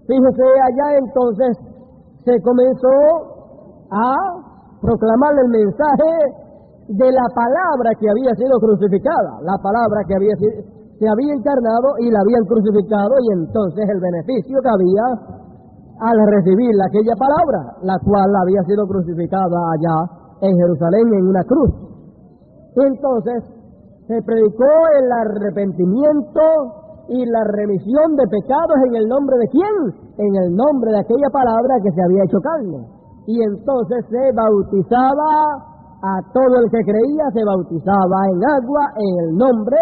fíjese allá, entonces se comenzó a proclamar el mensaje de la palabra que había sido crucificada, la palabra que se había encarnado y la habían crucificado, y entonces el beneficio que había al recibir aquella palabra, la cual había sido crucificada allá en Jerusalén en una cruz. Entonces se predicó el arrepentimiento y la remisión de pecados en el nombre de ¿quién? En el nombre de aquella palabra que se había hecho carne. Y entonces se bautizaba a todo el que creía, se bautizaba en agua en el nombre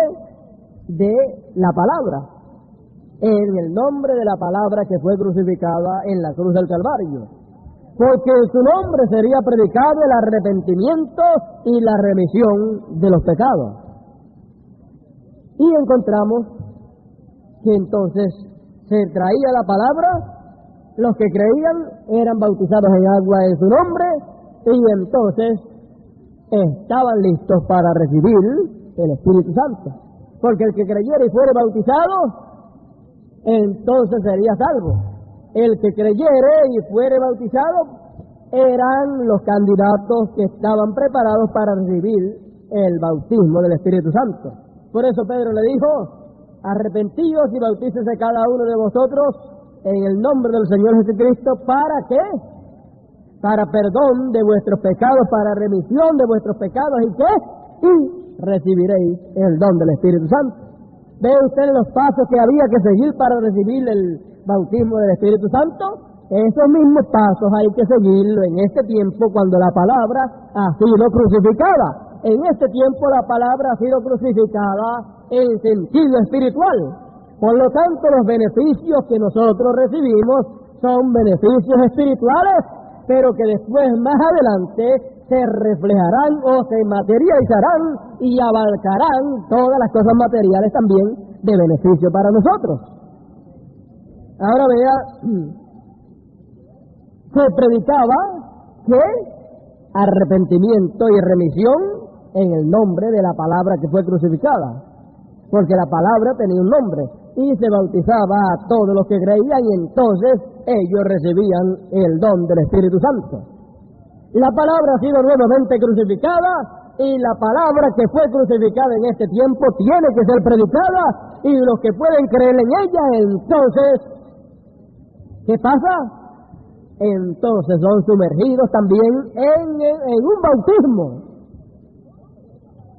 de la palabra, en el nombre de la palabra que fue crucificada en la cruz del Calvario, porque en su nombre sería predicado el arrepentimiento y la remisión de los pecados. Y encontramos que entonces se traía la palabra, los que creían eran bautizados en agua en su nombre, y entonces estaban listos para recibir el Espíritu Santo. Porque el que creyera y fuere bautizado, entonces sería salvo. El que creyere y fuere bautizado eran los candidatos que estaban preparados para recibir el bautismo del Espíritu Santo. Por eso Pedro le dijo: arrepentíos y bautícese cada uno de vosotros en el nombre del Señor Jesucristo. ¿Para qué? Para perdón de vuestros pecados, para remisión de vuestros pecados. ¿Y qué? Y recibiréis el don del Espíritu Santo. ¿Ve usted los pasos que había que seguir para recibir el bautismo del Espíritu Santo? Esos mismos pasos hay que seguirlo en este tiempo cuando la palabra ha sido crucificada. En este tiempo la palabra ha sido crucificada en sentido espiritual. Por lo tanto, los beneficios que nosotros recibimos son beneficios espirituales, pero que después, más adelante, se reflejarán o se materializarán y abarcarán todas las cosas materiales también de beneficio para nosotros. Ahora vea, se predicaba que arrepentimiento y remisión en el nombre de la palabra que fue crucificada, porque la palabra tenía un nombre, y se bautizaba a todos los que creían, y entonces ellos recibían el don del Espíritu Santo. La palabra ha sido nuevamente crucificada, y la palabra que fue crucificada en este tiempo tiene que ser predicada, y los que pueden creer en ella, entonces, ¿qué pasa? Entonces son sumergidos también en un bautismo.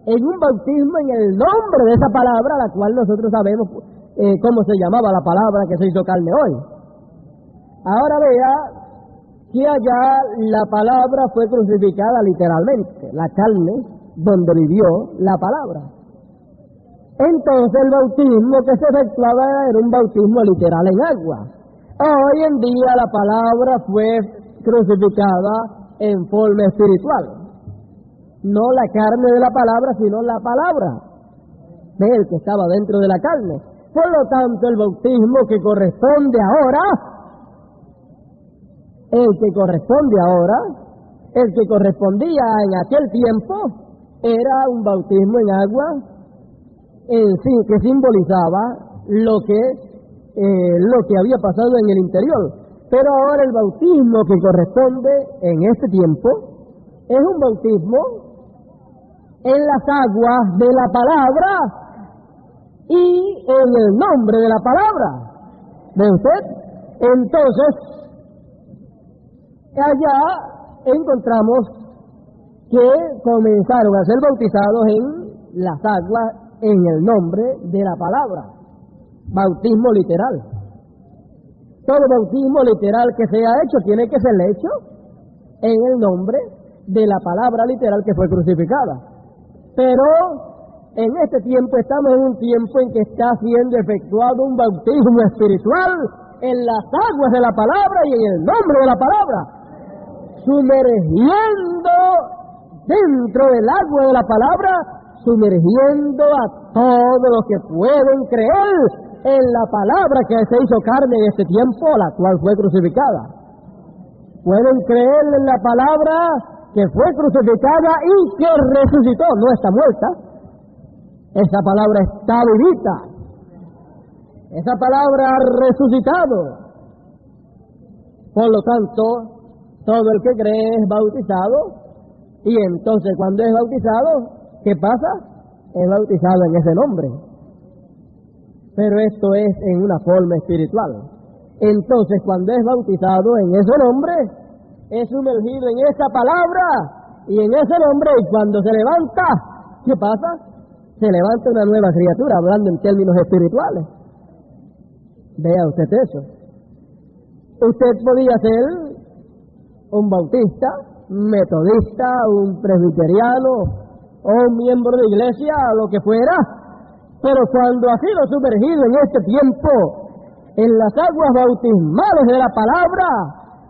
En un bautismo en el nombre de esa palabra, la cual nosotros sabemos cómo se llamaba la palabra que se hizo carne hoy. Ahora vea que allá la palabra fue crucificada literalmente, la carne donde vivió la palabra. Entonces el bautismo que se efectuaba era un bautismo literal en agua. Hoy en día la palabra fue crucificada en forma espiritual. No la carne de la palabra, sino la palabra del que estaba dentro de la carne. Por lo tanto, el bautismo que corresponde ahora, el que correspondía en aquel tiempo, era un bautismo en agua, que simbolizaba lo que había pasado en el interior. Pero ahora el bautismo que corresponde en este tiempo es un bautismo en las aguas de la palabra y en el nombre de la palabra. ¿Ve usted? Entonces, allá encontramos que comenzaron a ser bautizados en las aguas en el nombre de la palabra. Bautismo literal. Todo bautismo literal que sea hecho tiene que ser hecho en el nombre de la palabra literal que fue crucificada. Pero en este tiempo estamos en un tiempo en que está siendo efectuado un bautismo espiritual en las aguas de la palabra y en el nombre de la palabra, sumergiendo dentro del agua de la palabra, sumergiendo a todos los que pueden creer en la palabra que se hizo carne en este tiempo, la cual fue crucificada. Pueden creer en la palabra que fue crucificada y que resucitó, no está muerta. Esa palabra está vivita. Esa palabra ha resucitado. Por lo tanto, todo el que cree es bautizado, y entonces cuando es bautizado, ¿qué pasa? Es bautizado en ese nombre. Pero esto es en una forma espiritual. Entonces, cuando es bautizado en ese nombre, es sumergido en esa palabra y en ese nombre, y cuando se levanta, ¿qué pasa? Se levanta una nueva criatura, hablando en términos espirituales. Vea usted eso. Usted podía ser un bautista, metodista, un presbiteriano, o un miembro de iglesia, lo que fuera, pero cuando ha sido sumergido en este tiempo en las aguas bautismales de la palabra,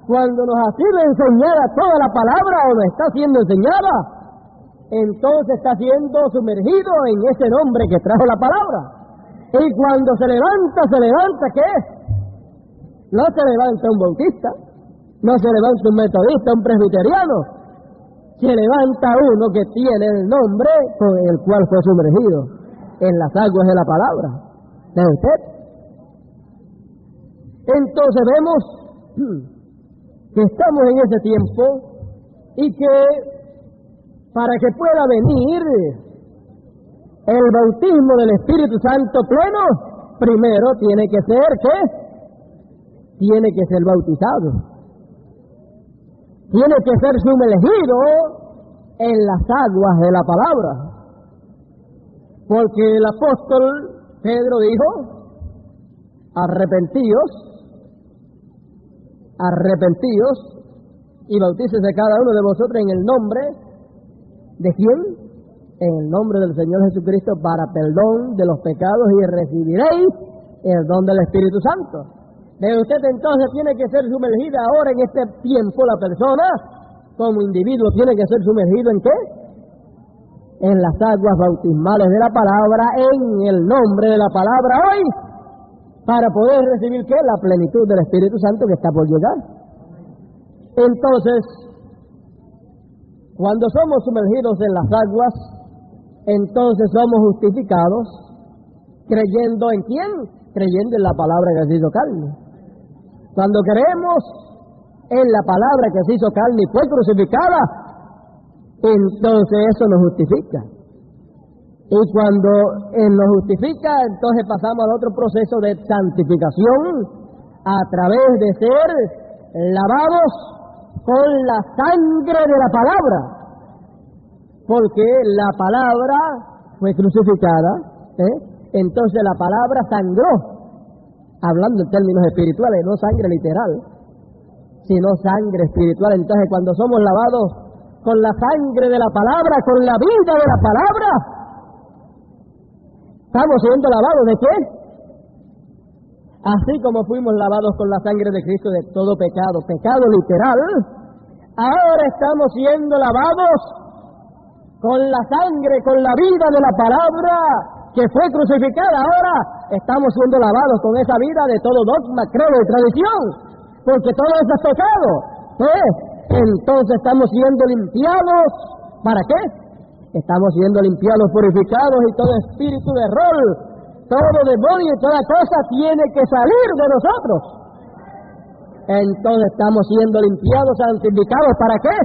cuando nos ha sido enseñada toda la palabra o nos está siendo enseñada, entonces está siendo sumergido en ese nombre que trajo la palabra. Y cuando se levanta, ¿qué? No se levanta un bautista, no se levanta un metodista, un presbiteriano, se levanta uno que tiene el nombre con el cual fue sumergido en las aguas de la palabra. ¿De usted? Entonces vemos que estamos en ese tiempo y que para que pueda venir el bautismo del Espíritu Santo pleno, primero tiene que ser, ¿qué? Tiene que ser bautizado. Tiene que ser sumergido en las aguas de la palabra. Porque el apóstol Pedro dijo, arrepentíos y bautícese cada uno de vosotros en el nombre ¿de quién? En el nombre del Señor Jesucristo para perdón de los pecados y recibiréis el don del Espíritu Santo. De usted entonces tiene que ser sumergida ahora en este tiempo la persona, como individuo tiene que ser sumergido ¿en qué? En las aguas bautismales de la palabra, en el nombre de la palabra hoy, para poder recibir ¿qué? La plenitud del Espíritu Santo que está por llegar. Entonces, cuando somos sumergidos en las aguas, entonces somos justificados creyendo ¿en quién? Creyendo en la palabra que se hizo carne. Cuando creemos en la palabra que se hizo carne y fue crucificada, entonces eso nos justifica. Y cuando nos justifica, entonces pasamos al otro proceso de santificación a través de ser lavados con la sangre de la palabra. Porque la palabra fue crucificada, entonces la palabra sangró, hablando en términos espirituales, no sangre literal, sino sangre espiritual. Entonces cuando somos lavados con la sangre de la palabra, con la vida de la palabra, estamos siendo lavados ¿de qué? Así como fuimos lavados con la sangre de Cristo de todo pecado, pecado literal, ahora estamos siendo lavados con la sangre, con la vida de la palabra que fue crucificada. Ahora estamos siendo lavados con esa vida de todo dogma, credo y tradición, porque todo eso es pecado. Entonces estamos siendo limpiados. ¿Para qué? Estamos siendo limpiados, purificados, y todo espíritu de error, todo demonio y toda cosa tiene que salir de nosotros. Entonces estamos siendo limpiados, santificados. ¿Para qué?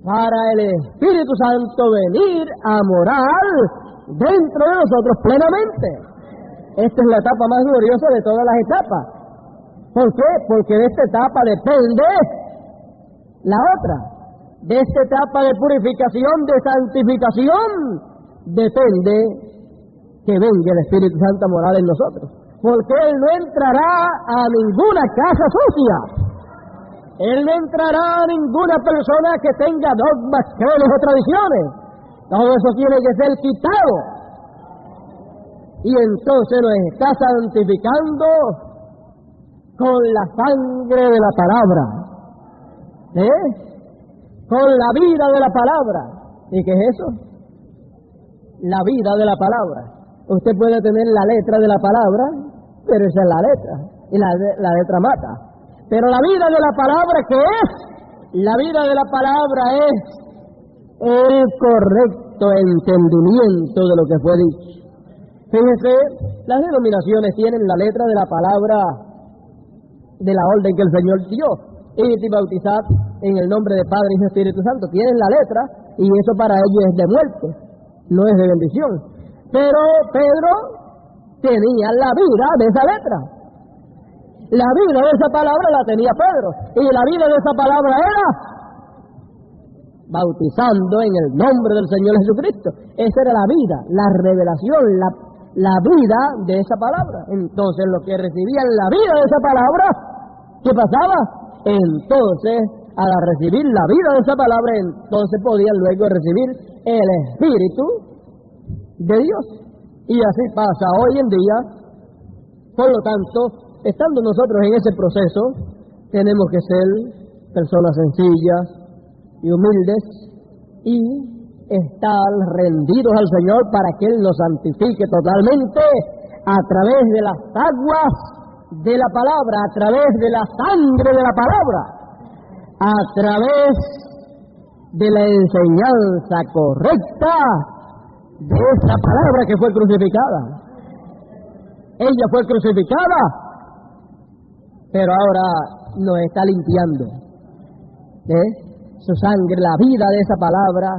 Para el Espíritu Santo venir a morar dentro de nosotros plenamente. Esta es la etapa más gloriosa de todas las etapas. ¿Por qué? Porque de esta etapa depende la otra. De esta etapa de purificación, de santificación, depende que venga el Espíritu Santo a morar en nosotros. Porque Él no entrará a ninguna casa sucia. Él no entrará a ninguna persona que tenga dogmas, credos o tradiciones. Todo eso tiene que ser quitado. Y entonces nos está santificando con la sangre de la palabra. Con la vida de la palabra. ¿Y qué es eso? La vida de la palabra. Usted puede tener la letra de la palabra, pero esa es la letra. Y la letra mata. Pero la vida de la palabra, ¿qué es? La vida de la palabra es el correcto entendimiento de lo que fue dicho. Fíjese, las denominaciones tienen la letra de la palabra de la orden que el Señor dio. Y bautizar en el nombre de Padre, Hijo y Espíritu Santo. Tienen la letra y eso para ellos es de muerte, no es de bendición. Pero Pedro tenía la vida de esa letra. La vida de esa palabra la tenía Pedro. Y la vida de esa palabra era bautizando en el nombre del Señor Jesucristo. Esa era la vida, la revelación, la vida de esa palabra. Entonces los que recibían la vida de esa palabra, ¿qué pasaba? Entonces, al recibir la vida de esa palabra, entonces podían luego recibir el Espíritu de Dios. Y así pasa hoy en día. Por lo tanto, estando nosotros en ese proceso, tenemos que ser personas sencillas y humildes y estar rendidos al Señor para que Él nos santifique totalmente a través de las aguas de la palabra, a través de la sangre de la palabra, a través de la enseñanza correcta de esa palabra que fue crucificada. Ella fue crucificada, pero ahora nos está limpiando. Su sangre, la vida de esa palabra,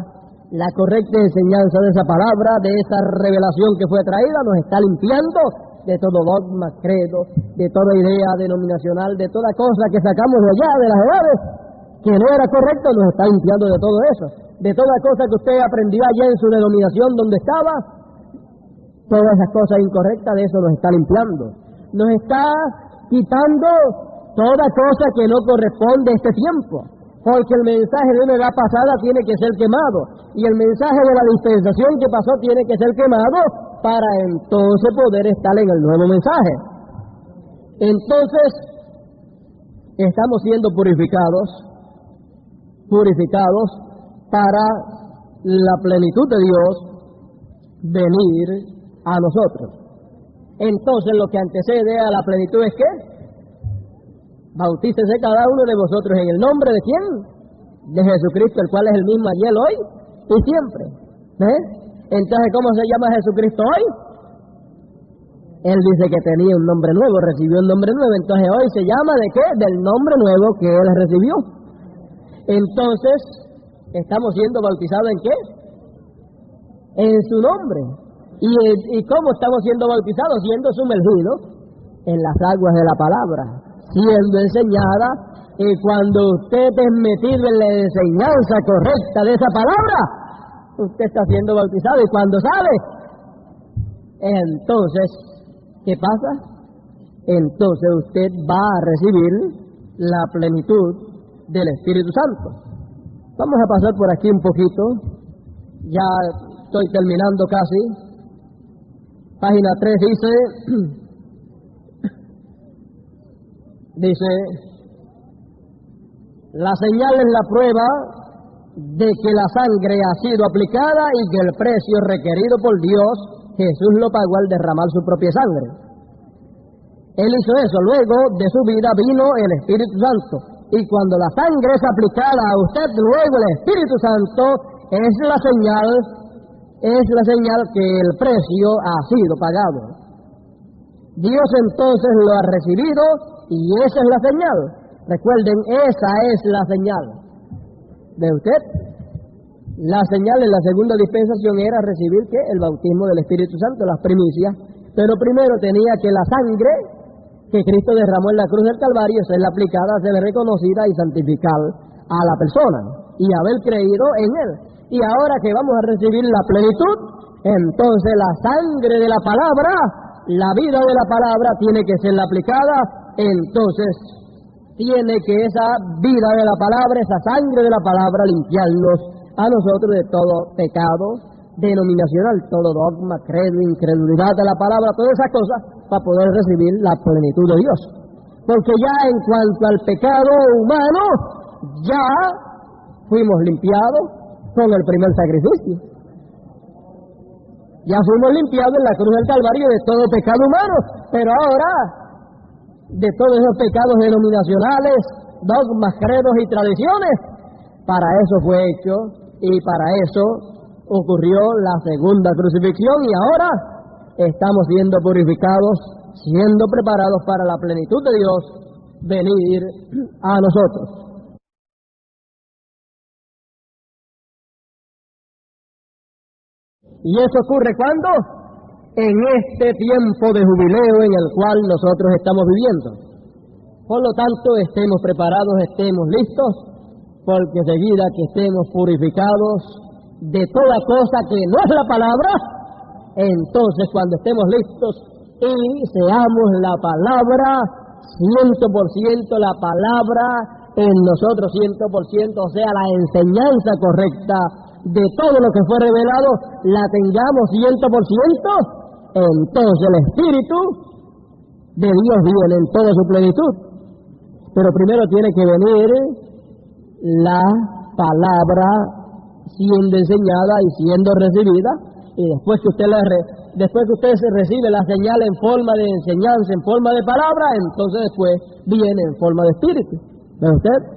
la correcta enseñanza de esa palabra, de esa revelación que fue traída, nos está limpiando de todo dogma, credo, de toda idea denominacional, de toda cosa que sacamos de allá, de las edades, que no era correcto, nos está limpiando de todo eso. De toda cosa que usted aprendió allá en su denominación donde estaba, todas esas cosas incorrectas, de eso nos está limpiando. Nos está quitando toda cosa que no corresponde a este tiempo, porque el mensaje de una edad pasada tiene que ser quemado, y el mensaje de la dispensación que pasó tiene que ser quemado para entonces poder estar en el nuevo mensaje. Entonces, estamos siendo purificados para la plenitud de Dios venir a nosotros. Entonces lo que antecede a la plenitud es ¿qué? Bautícese cada uno de vosotros en el nombre de ¿quién? De Jesucristo, el cual es el mismo ayer, hoy y siempre. Entonces, ¿cómo se llama Jesucristo hoy? Él dice que tenía un nombre nuevo, recibió un nombre nuevo, entonces hoy se llama ¿de qué? Del nombre nuevo que él recibió. Entonces, ¿estamos siendo bautizados en qué? En su nombre. ¿Y cómo estamos siendo bautizados? Siendo sumergidos en las aguas de la palabra, siendo enseñada, y cuando usted es metido en la enseñanza correcta de esa palabra, usted está siendo bautizado, y cuando sale, entonces, ¿qué pasa? Entonces usted va a recibir la plenitud del Espíritu Santo. Vamos a pasar por aquí un poquito, ya estoy terminando casi. Página 3 dice, la señal es la prueba de que la sangre ha sido aplicada y que el precio requerido por Dios, Jesús lo pagó al derramar su propia sangre. Él hizo eso, luego de su vida vino el Espíritu Santo. Y cuando la sangre es aplicada a usted, luego el Espíritu Santo es la señal que el precio ha sido pagado. Dios entonces lo ha recibido y esa es la señal. Recuerden, esa es la señal. ¿De usted? La señal en la segunda dispensación era recibir ¿qué? El bautismo del Espíritu Santo, las primicias. Pero primero tenía que la sangre que Cristo derramó en la cruz del Calvario ser aplicada, ser reconocida y santificar a la persona y haber creído en él. Y ahora que vamos a recibir la plenitud, entonces la sangre de la palabra, la vida de la palabra tiene que ser aplicada, entonces tiene que esa vida de la palabra, esa sangre de la palabra limpiarnos a nosotros de todo pecado denominacional, todo dogma, credo, incredulidad de la palabra, todas esas cosas, para poder recibir la plenitud de Dios. Porque ya en cuanto al pecado humano, ya fuimos limpiados con el primer sacrificio. Ya fuimos limpiados en la cruz del Calvario de todo pecado humano, pero ahora, de todos esos pecados denominacionales, dogmas, credos y tradiciones, para eso fue hecho y para eso ocurrió la segunda crucifixión y ahora estamos siendo purificados, siendo preparados para la plenitud de Dios venir a nosotros. ¿Y eso ocurre cuándo? En este tiempo de jubileo en el cual nosotros estamos viviendo. Por lo tanto, estemos preparados, estemos listos, porque enseguida que estemos purificados de toda cosa que no es la palabra, entonces cuando estemos listos y seamos la palabra, 100% la palabra en nosotros, 100%, o sea, la enseñanza correcta de todo lo que fue revelado, la tengamos 100%, entonces el Espíritu de Dios viene en toda su plenitud. Pero primero tiene que venir la palabra siendo enseñada y siendo recibida, y después que usted se recibe la señal en forma de enseñanza, en forma de palabra, entonces después viene en forma de espíritu. ¿Ve usted?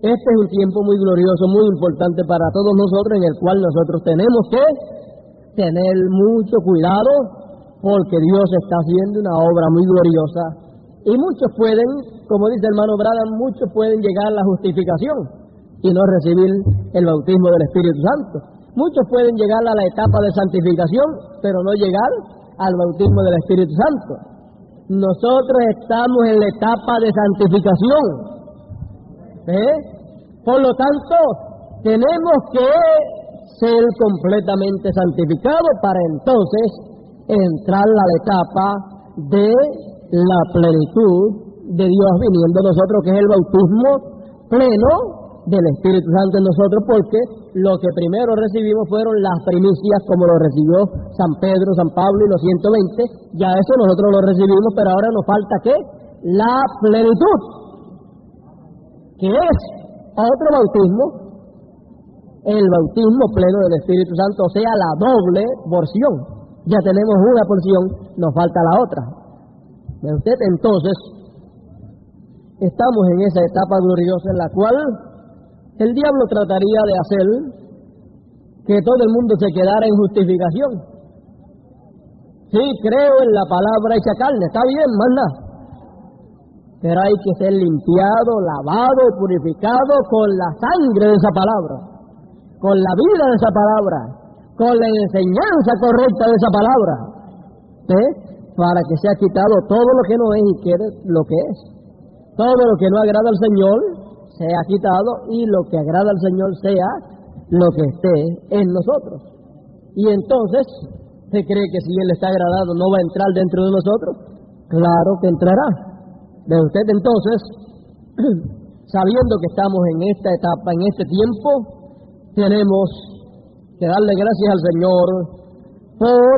Este es un tiempo muy glorioso, muy importante para todos nosotros, en el cual nosotros tenemos que tener mucho cuidado, porque Dios está haciendo una obra muy gloriosa, y muchos pueden, como dice el hermano Branham, muchos pueden llegar a la justificación y no recibir el bautismo del Espíritu Santo. Muchos pueden llegar a la etapa de santificación, pero no llegar al bautismo del Espíritu Santo. Nosotros estamos en la etapa de santificación. Por lo tanto, tenemos que ser completamente santificados para entonces entrar a la etapa de la plenitud de Dios viniendo a nosotros, que es el bautismo pleno del Espíritu Santo en nosotros, porque lo que primero recibimos fueron las primicias, como lo recibió San Pedro, San Pablo y los 120, ya eso nosotros lo recibimos, pero ahora nos falta ¿qué? La plenitud, que es otro bautismo, el bautismo pleno del Espíritu Santo, o sea, la doble porción. Ya tenemos una porción, nos falta la otra. ¿Ve usted? Entonces, estamos en esa etapa gloriosa en la cual el diablo trataría de hacer que todo el mundo se quedara en justificación. Sí, creo en la palabra hecha carne, está bien, más nada. Pero hay que ser limpiado, lavado, purificado con la sangre de esa palabra, con la vida de esa palabra, con la enseñanza correcta de esa palabra, ¿sí? Para que sea quitado todo lo que no es y quede lo que es. Todo lo que no agrada al Señor sea quitado y lo que agrada al Señor sea lo que esté en nosotros. Y entonces, ¿se cree que si Él está agradado no va a entrar dentro de nosotros? Claro que entrará. ¿Ve usted? Entonces, sabiendo que estamos en esta etapa, en este tiempo, tenemos que darle gracias al Señor por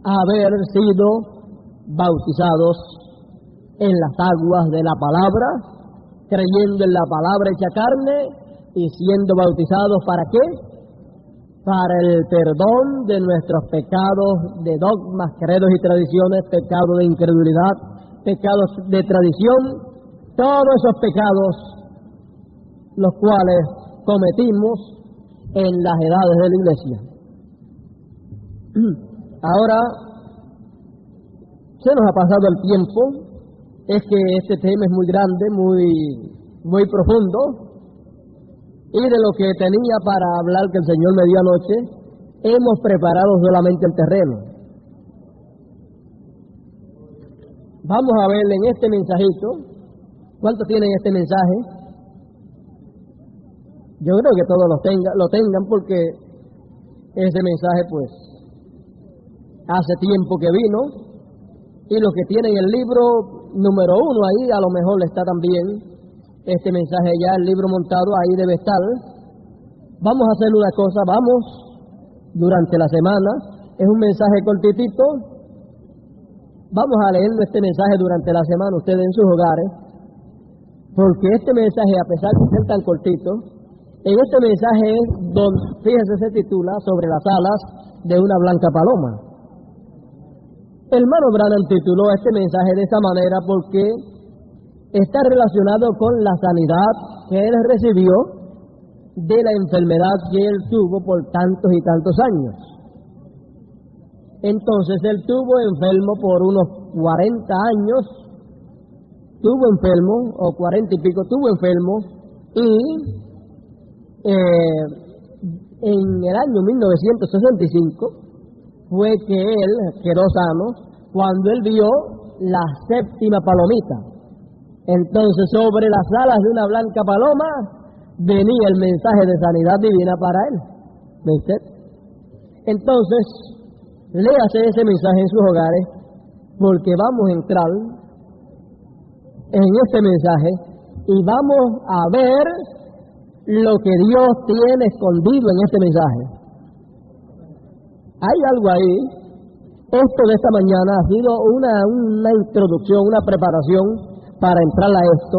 haber sido bautizados en las aguas de la palabra, creyendo en la palabra hecha carne y siendo bautizados ¿para qué? Para el perdón de nuestros pecados de dogmas, credos y tradiciones, pecados de incredulidad, pecados de tradición, todos esos pecados los cuales cometimos en las edades de la iglesia. Ahora se nos ha pasado el tiempo, es que este tema es muy grande, muy profundo, y de lo que tenía para hablar que el Señor me dio anoche, hemos preparado solamente el terreno. Vamos a ver en este mensajito, ¿cuántos tienen este mensaje? Yo creo que todos lo tengan porque ese mensaje pues hace tiempo que vino, y los que tienen el libro número 1 ahí, a lo mejor está también este mensaje ya, el libro montado, ahí debe estar. Vamos a hacer una cosa, vamos durante la semana, es un mensaje cortitito, vamos a leer este mensaje durante la semana ustedes en sus hogares, porque este mensaje, a pesar de ser tan cortito, en este mensaje es donde, fíjese, se titula Sobre las alas de una blanca paloma. El hermano Branham tituló este mensaje de esta manera porque está relacionado con la sanidad que él recibió de la enfermedad que él tuvo por tantos y tantos años. Entonces él tuvo enfermo por unos 40 años, o 40 y pico, tuvo enfermo, y en el año 1965 fue que él quedó sano cuando él vio la séptima palomita. Entonces sobre las alas de una blanca paloma venía el mensaje de sanidad divina para él. ¿Ve usted? Entonces, léase ese mensaje en sus hogares, porque vamos a entrar en este mensaje y vamos a ver lo que Dios tiene escondido en este mensaje. Hay algo ahí. Esto de esta mañana ha sido una introducción, una preparación para entrar a esto,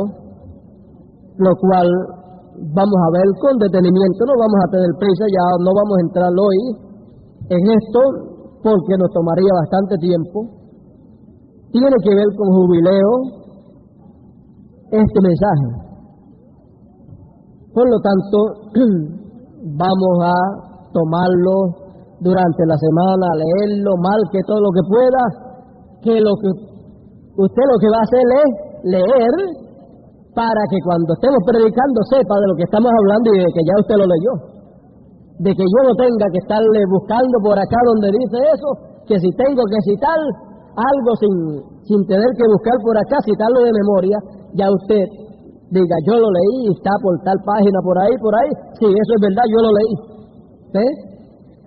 lo cual vamos a ver con detenimiento, no vamos a tener prisa, ya no vamos a entrar hoy en esto porque nos tomaría bastante tiempo. Tiene que ver con jubileo este mensaje. Por lo tanto, vamos a tomarlo durante la semana, leerlo mal que todo lo que pueda, que usted lo que va a hacer es leer para que cuando estemos predicando sepa de lo que estamos hablando y de que ya usted lo leyó, de que yo no tenga que estarle buscando por acá donde dice eso, que si tengo que citar algo sin tener que buscar por acá, citarlo de memoria, ya usted diga, yo lo leí, está por tal página por ahí, sí, eso es verdad, yo lo leí. ¿Sí?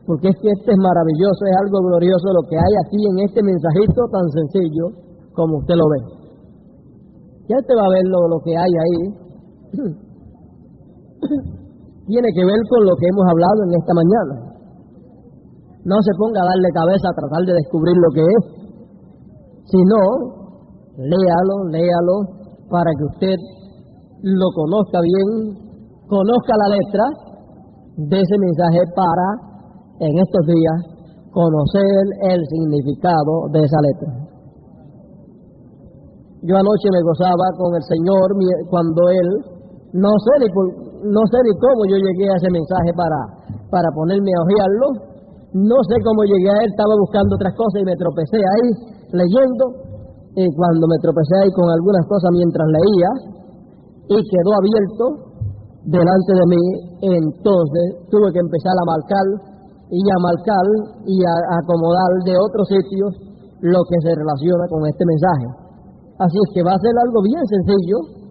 Porque es que este es maravilloso, es algo glorioso lo que hay aquí en este mensajito tan sencillo como usted lo ve. Ya usted va a ver lo que hay ahí. Tiene que ver con lo que hemos hablado en esta mañana. No se ponga a darle cabeza a tratar de descubrir lo que es, sino léalo, para que usted lo conozca bien, conozca la letra de ese mensaje para en estos días conocer el significado de esa letra. Yo anoche me gozaba con el Señor cuando Él, no sé ni cómo yo llegué a ese mensaje para ponerme a ojearlo, no sé cómo llegué a él, estaba buscando otras cosas y me tropecé ahí leyendo, y cuando me tropecé ahí con algunas cosas mientras leía, y quedó abierto delante de mí, entonces tuve que empezar a marcar y a acomodar de otros sitios lo que se relaciona con este mensaje. Así es que va a ser algo bien sencillo,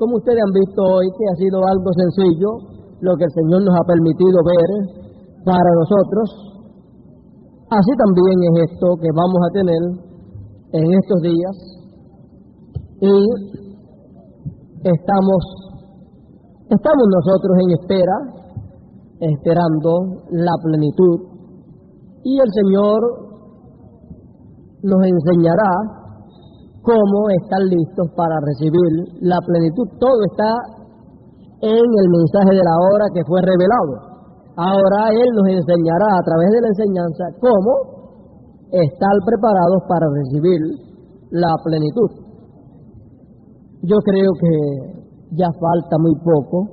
como ustedes han visto hoy, que ha sido algo sencillo, lo que el Señor nos ha permitido ver para nosotros. Así también es esto que vamos a tener en estos días, y estamos nosotros en espera, esperando la plenitud, y el Señor nos enseñará cómo estar listos para recibir la plenitud. Todo está en el mensaje de la hora que fue revelado. Ahora Él nos enseñará a través de la enseñanza cómo estar preparados para recibir la plenitud. Yo creo que ya falta muy poco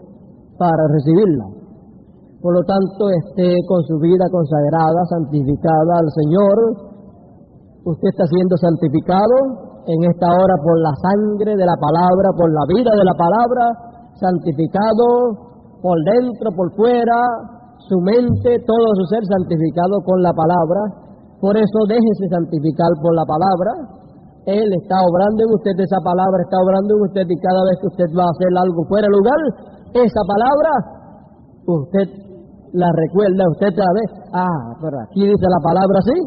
para recibirla. Por lo tanto, esté con su vida consagrada, santificada al Señor. Usted está siendo santificado en esta hora por la sangre de la palabra, por la vida de la palabra, santificado por dentro, por fuera, su mente, todo su ser santificado con la palabra. Por eso déjese santificar por la palabra. Él está obrando en usted, esa palabra está obrando en usted, y cada vez que usted va a hacer algo fuera de lugar, esa palabra, usted la recuerda, usted sabe, pero aquí dice la palabra así,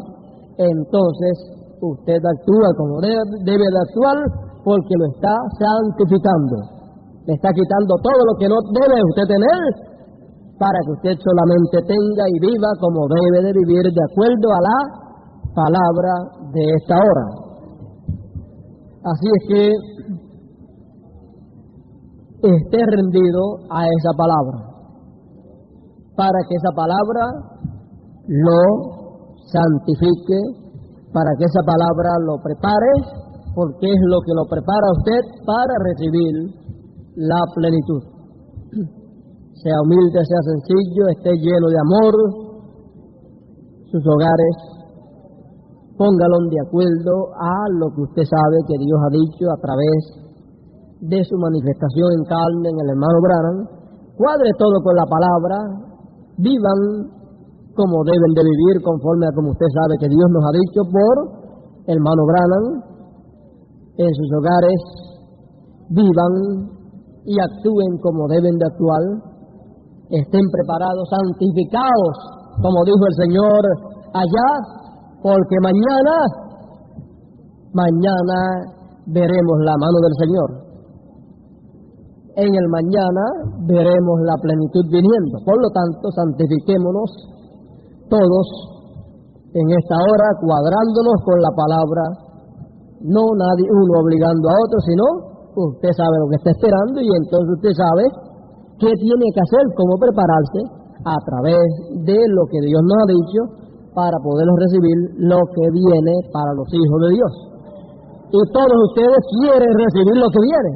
entonces usted actúa como debe de actuar, porque lo está santificando. Le está quitando todo lo que no debe usted tener, para que usted solamente tenga y viva como debe de vivir, de acuerdo a la palabra de esta hora. Así es que esté rendido a esa palabra, para que esa palabra lo santifique, para que esa palabra lo prepare, porque es lo que lo prepara a usted para recibir la plenitud. Sea humilde, sea sencillo, esté lleno de amor, sus hogares, póngalo de acuerdo a lo que usted sabe que Dios ha dicho a través de su manifestación en carne en el hermano Branham. Cuadre todo con la palabra, vivan como deben de vivir, conforme a como usted sabe que Dios nos ha dicho por el hermano Branham. En sus hogares vivan y actúen como deben de actuar, estén preparados, santificados, como dijo el Señor allá, porque mañana veremos la mano del Señor. En el mañana veremos la plenitud viniendo. Por lo tanto, santifiquémonos todos en esta hora, cuadrándonos con la palabra, no nadie uno obligando a otro, sino usted sabe lo que está esperando, y entonces usted sabe qué tiene que hacer, cómo prepararse a través de lo que Dios nos ha dicho, para poder recibir lo que viene para los hijos de Dios. Y todos ustedes quieren recibir lo que viene,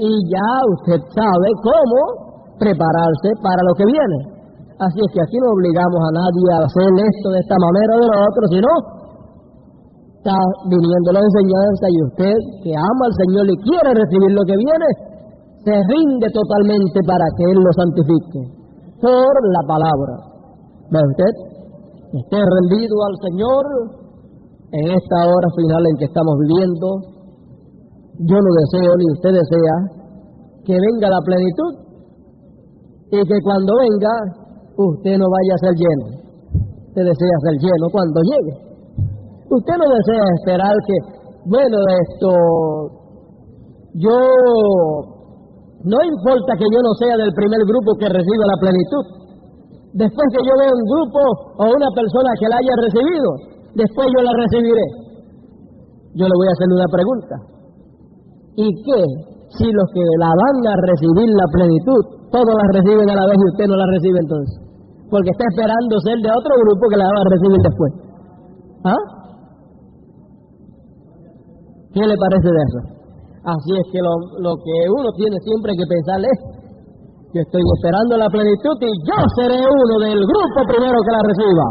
y ya usted sabe cómo prepararse para lo que viene. Así es que aquí no obligamos a nadie a hacer esto de esta manera o de la otra, sino está viniendo la enseñanza, y usted que ama al Señor y quiere recibir lo que viene, se rinde totalmente para que Él lo santifique por la palabra. ¿Ve usted? Esté rendido al Señor en esta hora final en que estamos viviendo. Yo no deseo, ni usted desea, que venga la plenitud, y que cuando venga usted no vaya a ser lleno. Usted desea ser lleno cuando llegue. Usted no desea esperar que, yo no importa que yo no sea del primer grupo que reciba la plenitud. Después que yo vea un grupo o una persona que la haya recibido, después yo la recibiré. Yo le voy a hacer una pregunta. ¿Y qué si los que la van a recibir la plenitud, todos la reciben a la vez y usted no la recibe entonces? porque está esperando ser de otro grupo que la va a recibir después. ¿Ah? ¿Qué le parece de eso? Así es que lo que uno tiene siempre que pensar es: yo estoy esperando la plenitud y yo seré uno del grupo primero que la reciba,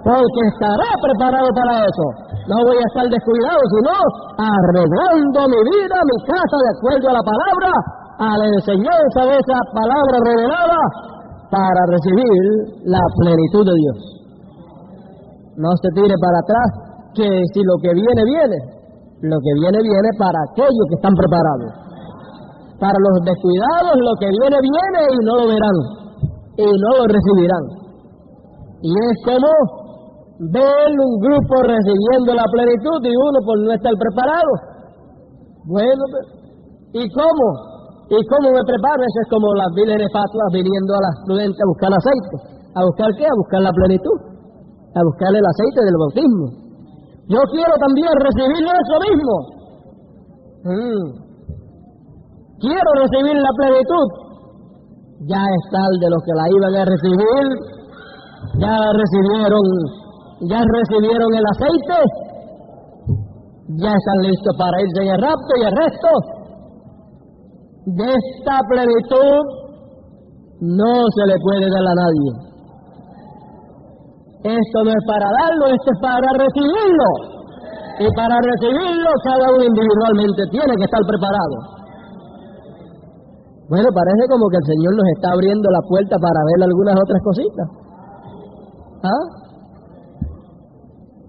porque estaré preparado para eso. No voy a estar descuidado, sino arreglando mi vida, mi casa, de acuerdo a la palabra, a la enseñanza de esa palabra revelada, para recibir la plenitud de Dios. No se tire para atrás, que si lo que viene, viene. Lo que viene, viene para aquellos que están preparados. Para los descuidados, lo que viene, viene y no lo verán, y no lo recibirán. Y es como ver un grupo recibiendo la plenitud y uno por no estar preparado. Bueno, ¿y cómo? ¿Y cómo me preparo? Eso es como las vírgenes fatuas viniendo a las prudentes a buscar aceite. ¿A buscar qué? A buscar la plenitud. A buscar el aceite del bautismo. Yo quiero también recibir eso mismo. Quiero recibir la plenitud. Ya es tarde, los que la iban a recibir, ya recibieron el aceite, ya están listos para irse en el rapto, y el resto de esta plenitud no se le puede dar a nadie. Esto no es para darlo, esto es para recibirlo. Y para recibirlo, cada uno individualmente tiene que estar preparado. Bueno, parece como que el Señor nos está abriendo la puerta para ver algunas otras cositas. ¿Ah?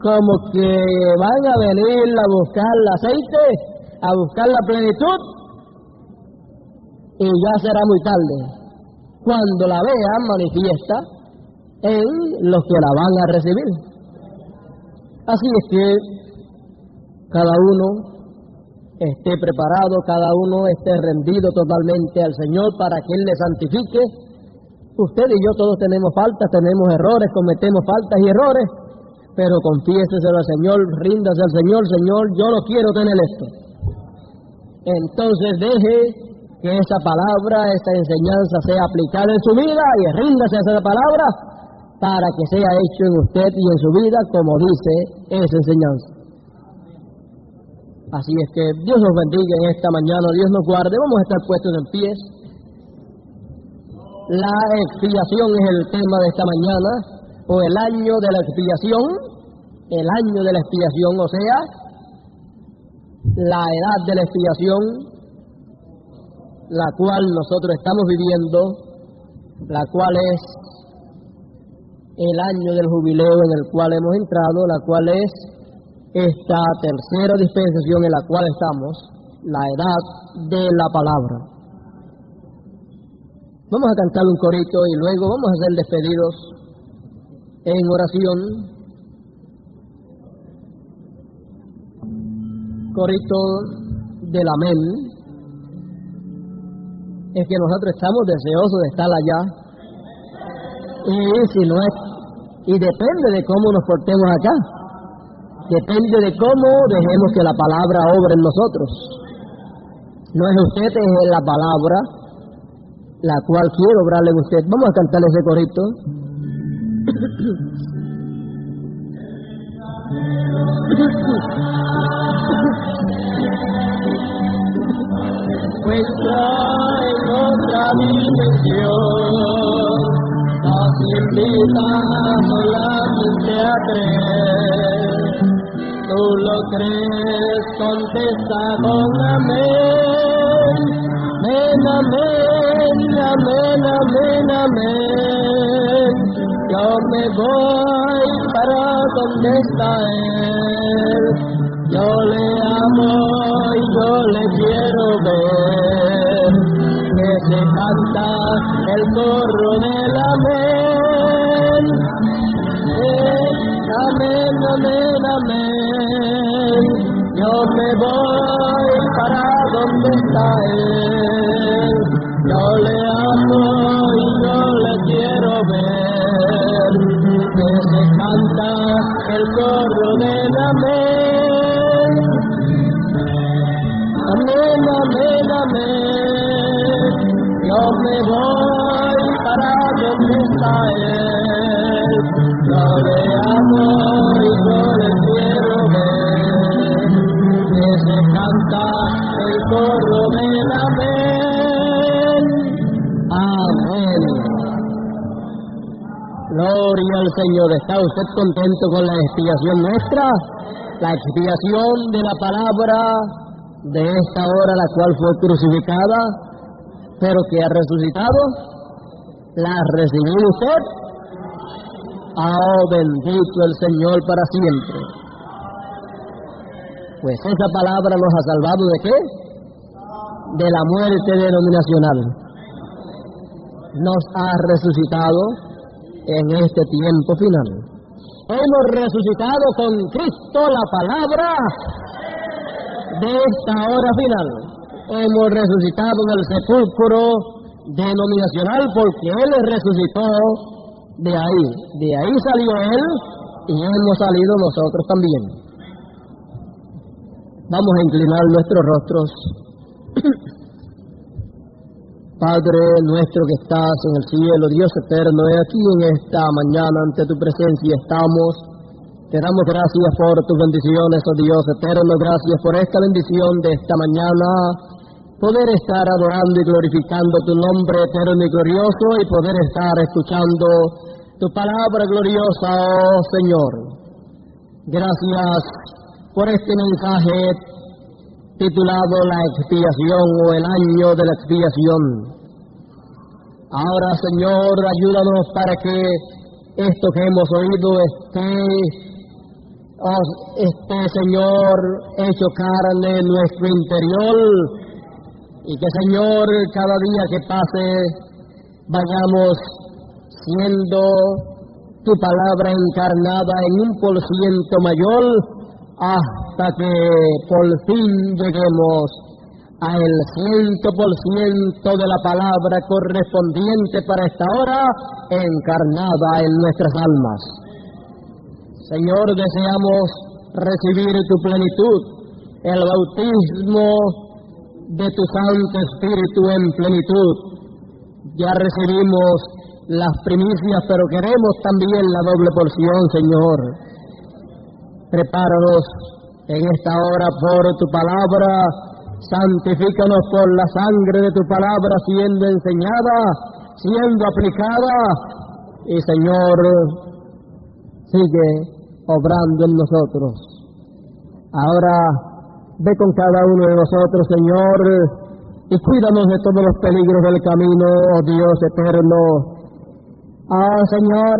Como que van a venir a buscar el aceite, a buscar la plenitud, y ya será muy tarde, cuando la vean manifiesta en los que la van a recibir. Así es que cada uno esté preparado, cada uno esté rendido totalmente al Señor para que Él le santifique. Usted y yo todos tenemos faltas, tenemos errores, cometemos faltas y errores, pero confiéseselo al Señor, ríndase al Señor: Señor, yo no quiero tener esto. Entonces deje que esa palabra, esa enseñanza sea aplicada en su vida, y ríndase a esa palabra para que sea hecho en usted y en su vida como dice esa enseñanza. Así es que Dios nos bendiga en esta mañana, Dios nos guarde. Vamos a estar puestos en pies. La expiación es el tema de esta mañana, o el año de la expiación, el año de la expiación, o sea, la edad de la expiación, la cual nosotros estamos viviendo, la cual es el año del jubileo en el cual hemos entrado, la cual es esta tercera dispensación en la cual estamos, la edad de la palabra. Vamos a cantar un corito y luego vamos a ser despedidos en oración. Corito del amén. Es que nosotros estamos deseosos de estar allá, y si no es, y depende de cómo nos portemos acá, depende de cómo dejemos que la palabra obre en nosotros. No es usted, es la palabra la cual quiere obrarle en usted. Vamos a cantar ese corito. Pues en otra dimensión nos invita solamente a creer. Tú lo crees, contesta con amén. Amén, amén, amén, amén, amén. Yo me voy para donde está Él. Yo le amo y yo le quiero ver. Que se canta el coro del amén. Amén, amén, amén. Yo me voy para donde está Él. Yo le amo y yo le quiero ver. Que se canta el coro del amén. Amén, amén, amén. Yo me voy para donde está Él. del amén. Amén. Gloria al Señor. ¿Está usted contento con la expiación nuestra? La expiación de la palabra de esta hora, la cual fue crucificada, pero que ha resucitado. ¿La recibió usted? Oh, bendito el Señor para siempre. Pues esa palabra nos ha salvado ¿de qué? De la muerte denominacional. Nos ha resucitado en este tiempo final. Hemos resucitado con Cristo, la palabra de esta hora final. Hemos resucitado del sepulcro denominacional porque Él resucitó de ahí. De ahí salió Él y hemos salido nosotros también. Vamos a inclinar nuestros rostros. Padre nuestro que estás en el cielo, Dios eterno, he aquí en esta mañana ante tu presencia estamos. Te damos gracias por tus bendiciones, oh Dios eterno, gracias por esta bendición de esta mañana, poder estar adorando y glorificando tu nombre eterno y glorioso y poder estar escuchando tu palabra gloriosa, oh Señor. Gracias por este mensaje titulado La expiación o el año de la expiación. Ahora, Señor, ayúdanos para que esto que hemos oído esté, Señor, hecho carne en nuestro interior y que, Señor, cada día que pase vayamos siendo tu palabra encarnada en 1% mayor hasta que por fin lleguemos al 100% de la palabra correspondiente para esta hora encarnada en nuestras almas. Señor, deseamos recibir tu plenitud, el bautismo de tu Santo Espíritu en plenitud. Ya recibimos las primicias, pero queremos también la doble porción, Señor. Prepáranos en esta hora por tu palabra, santifícanos por la sangre de tu palabra siendo enseñada, siendo aplicada, y Señor, sigue obrando en nosotros. Ahora, ve con cada uno de nosotros, Señor, y cuídanos de todos los peligros del camino, oh Dios eterno. Señor,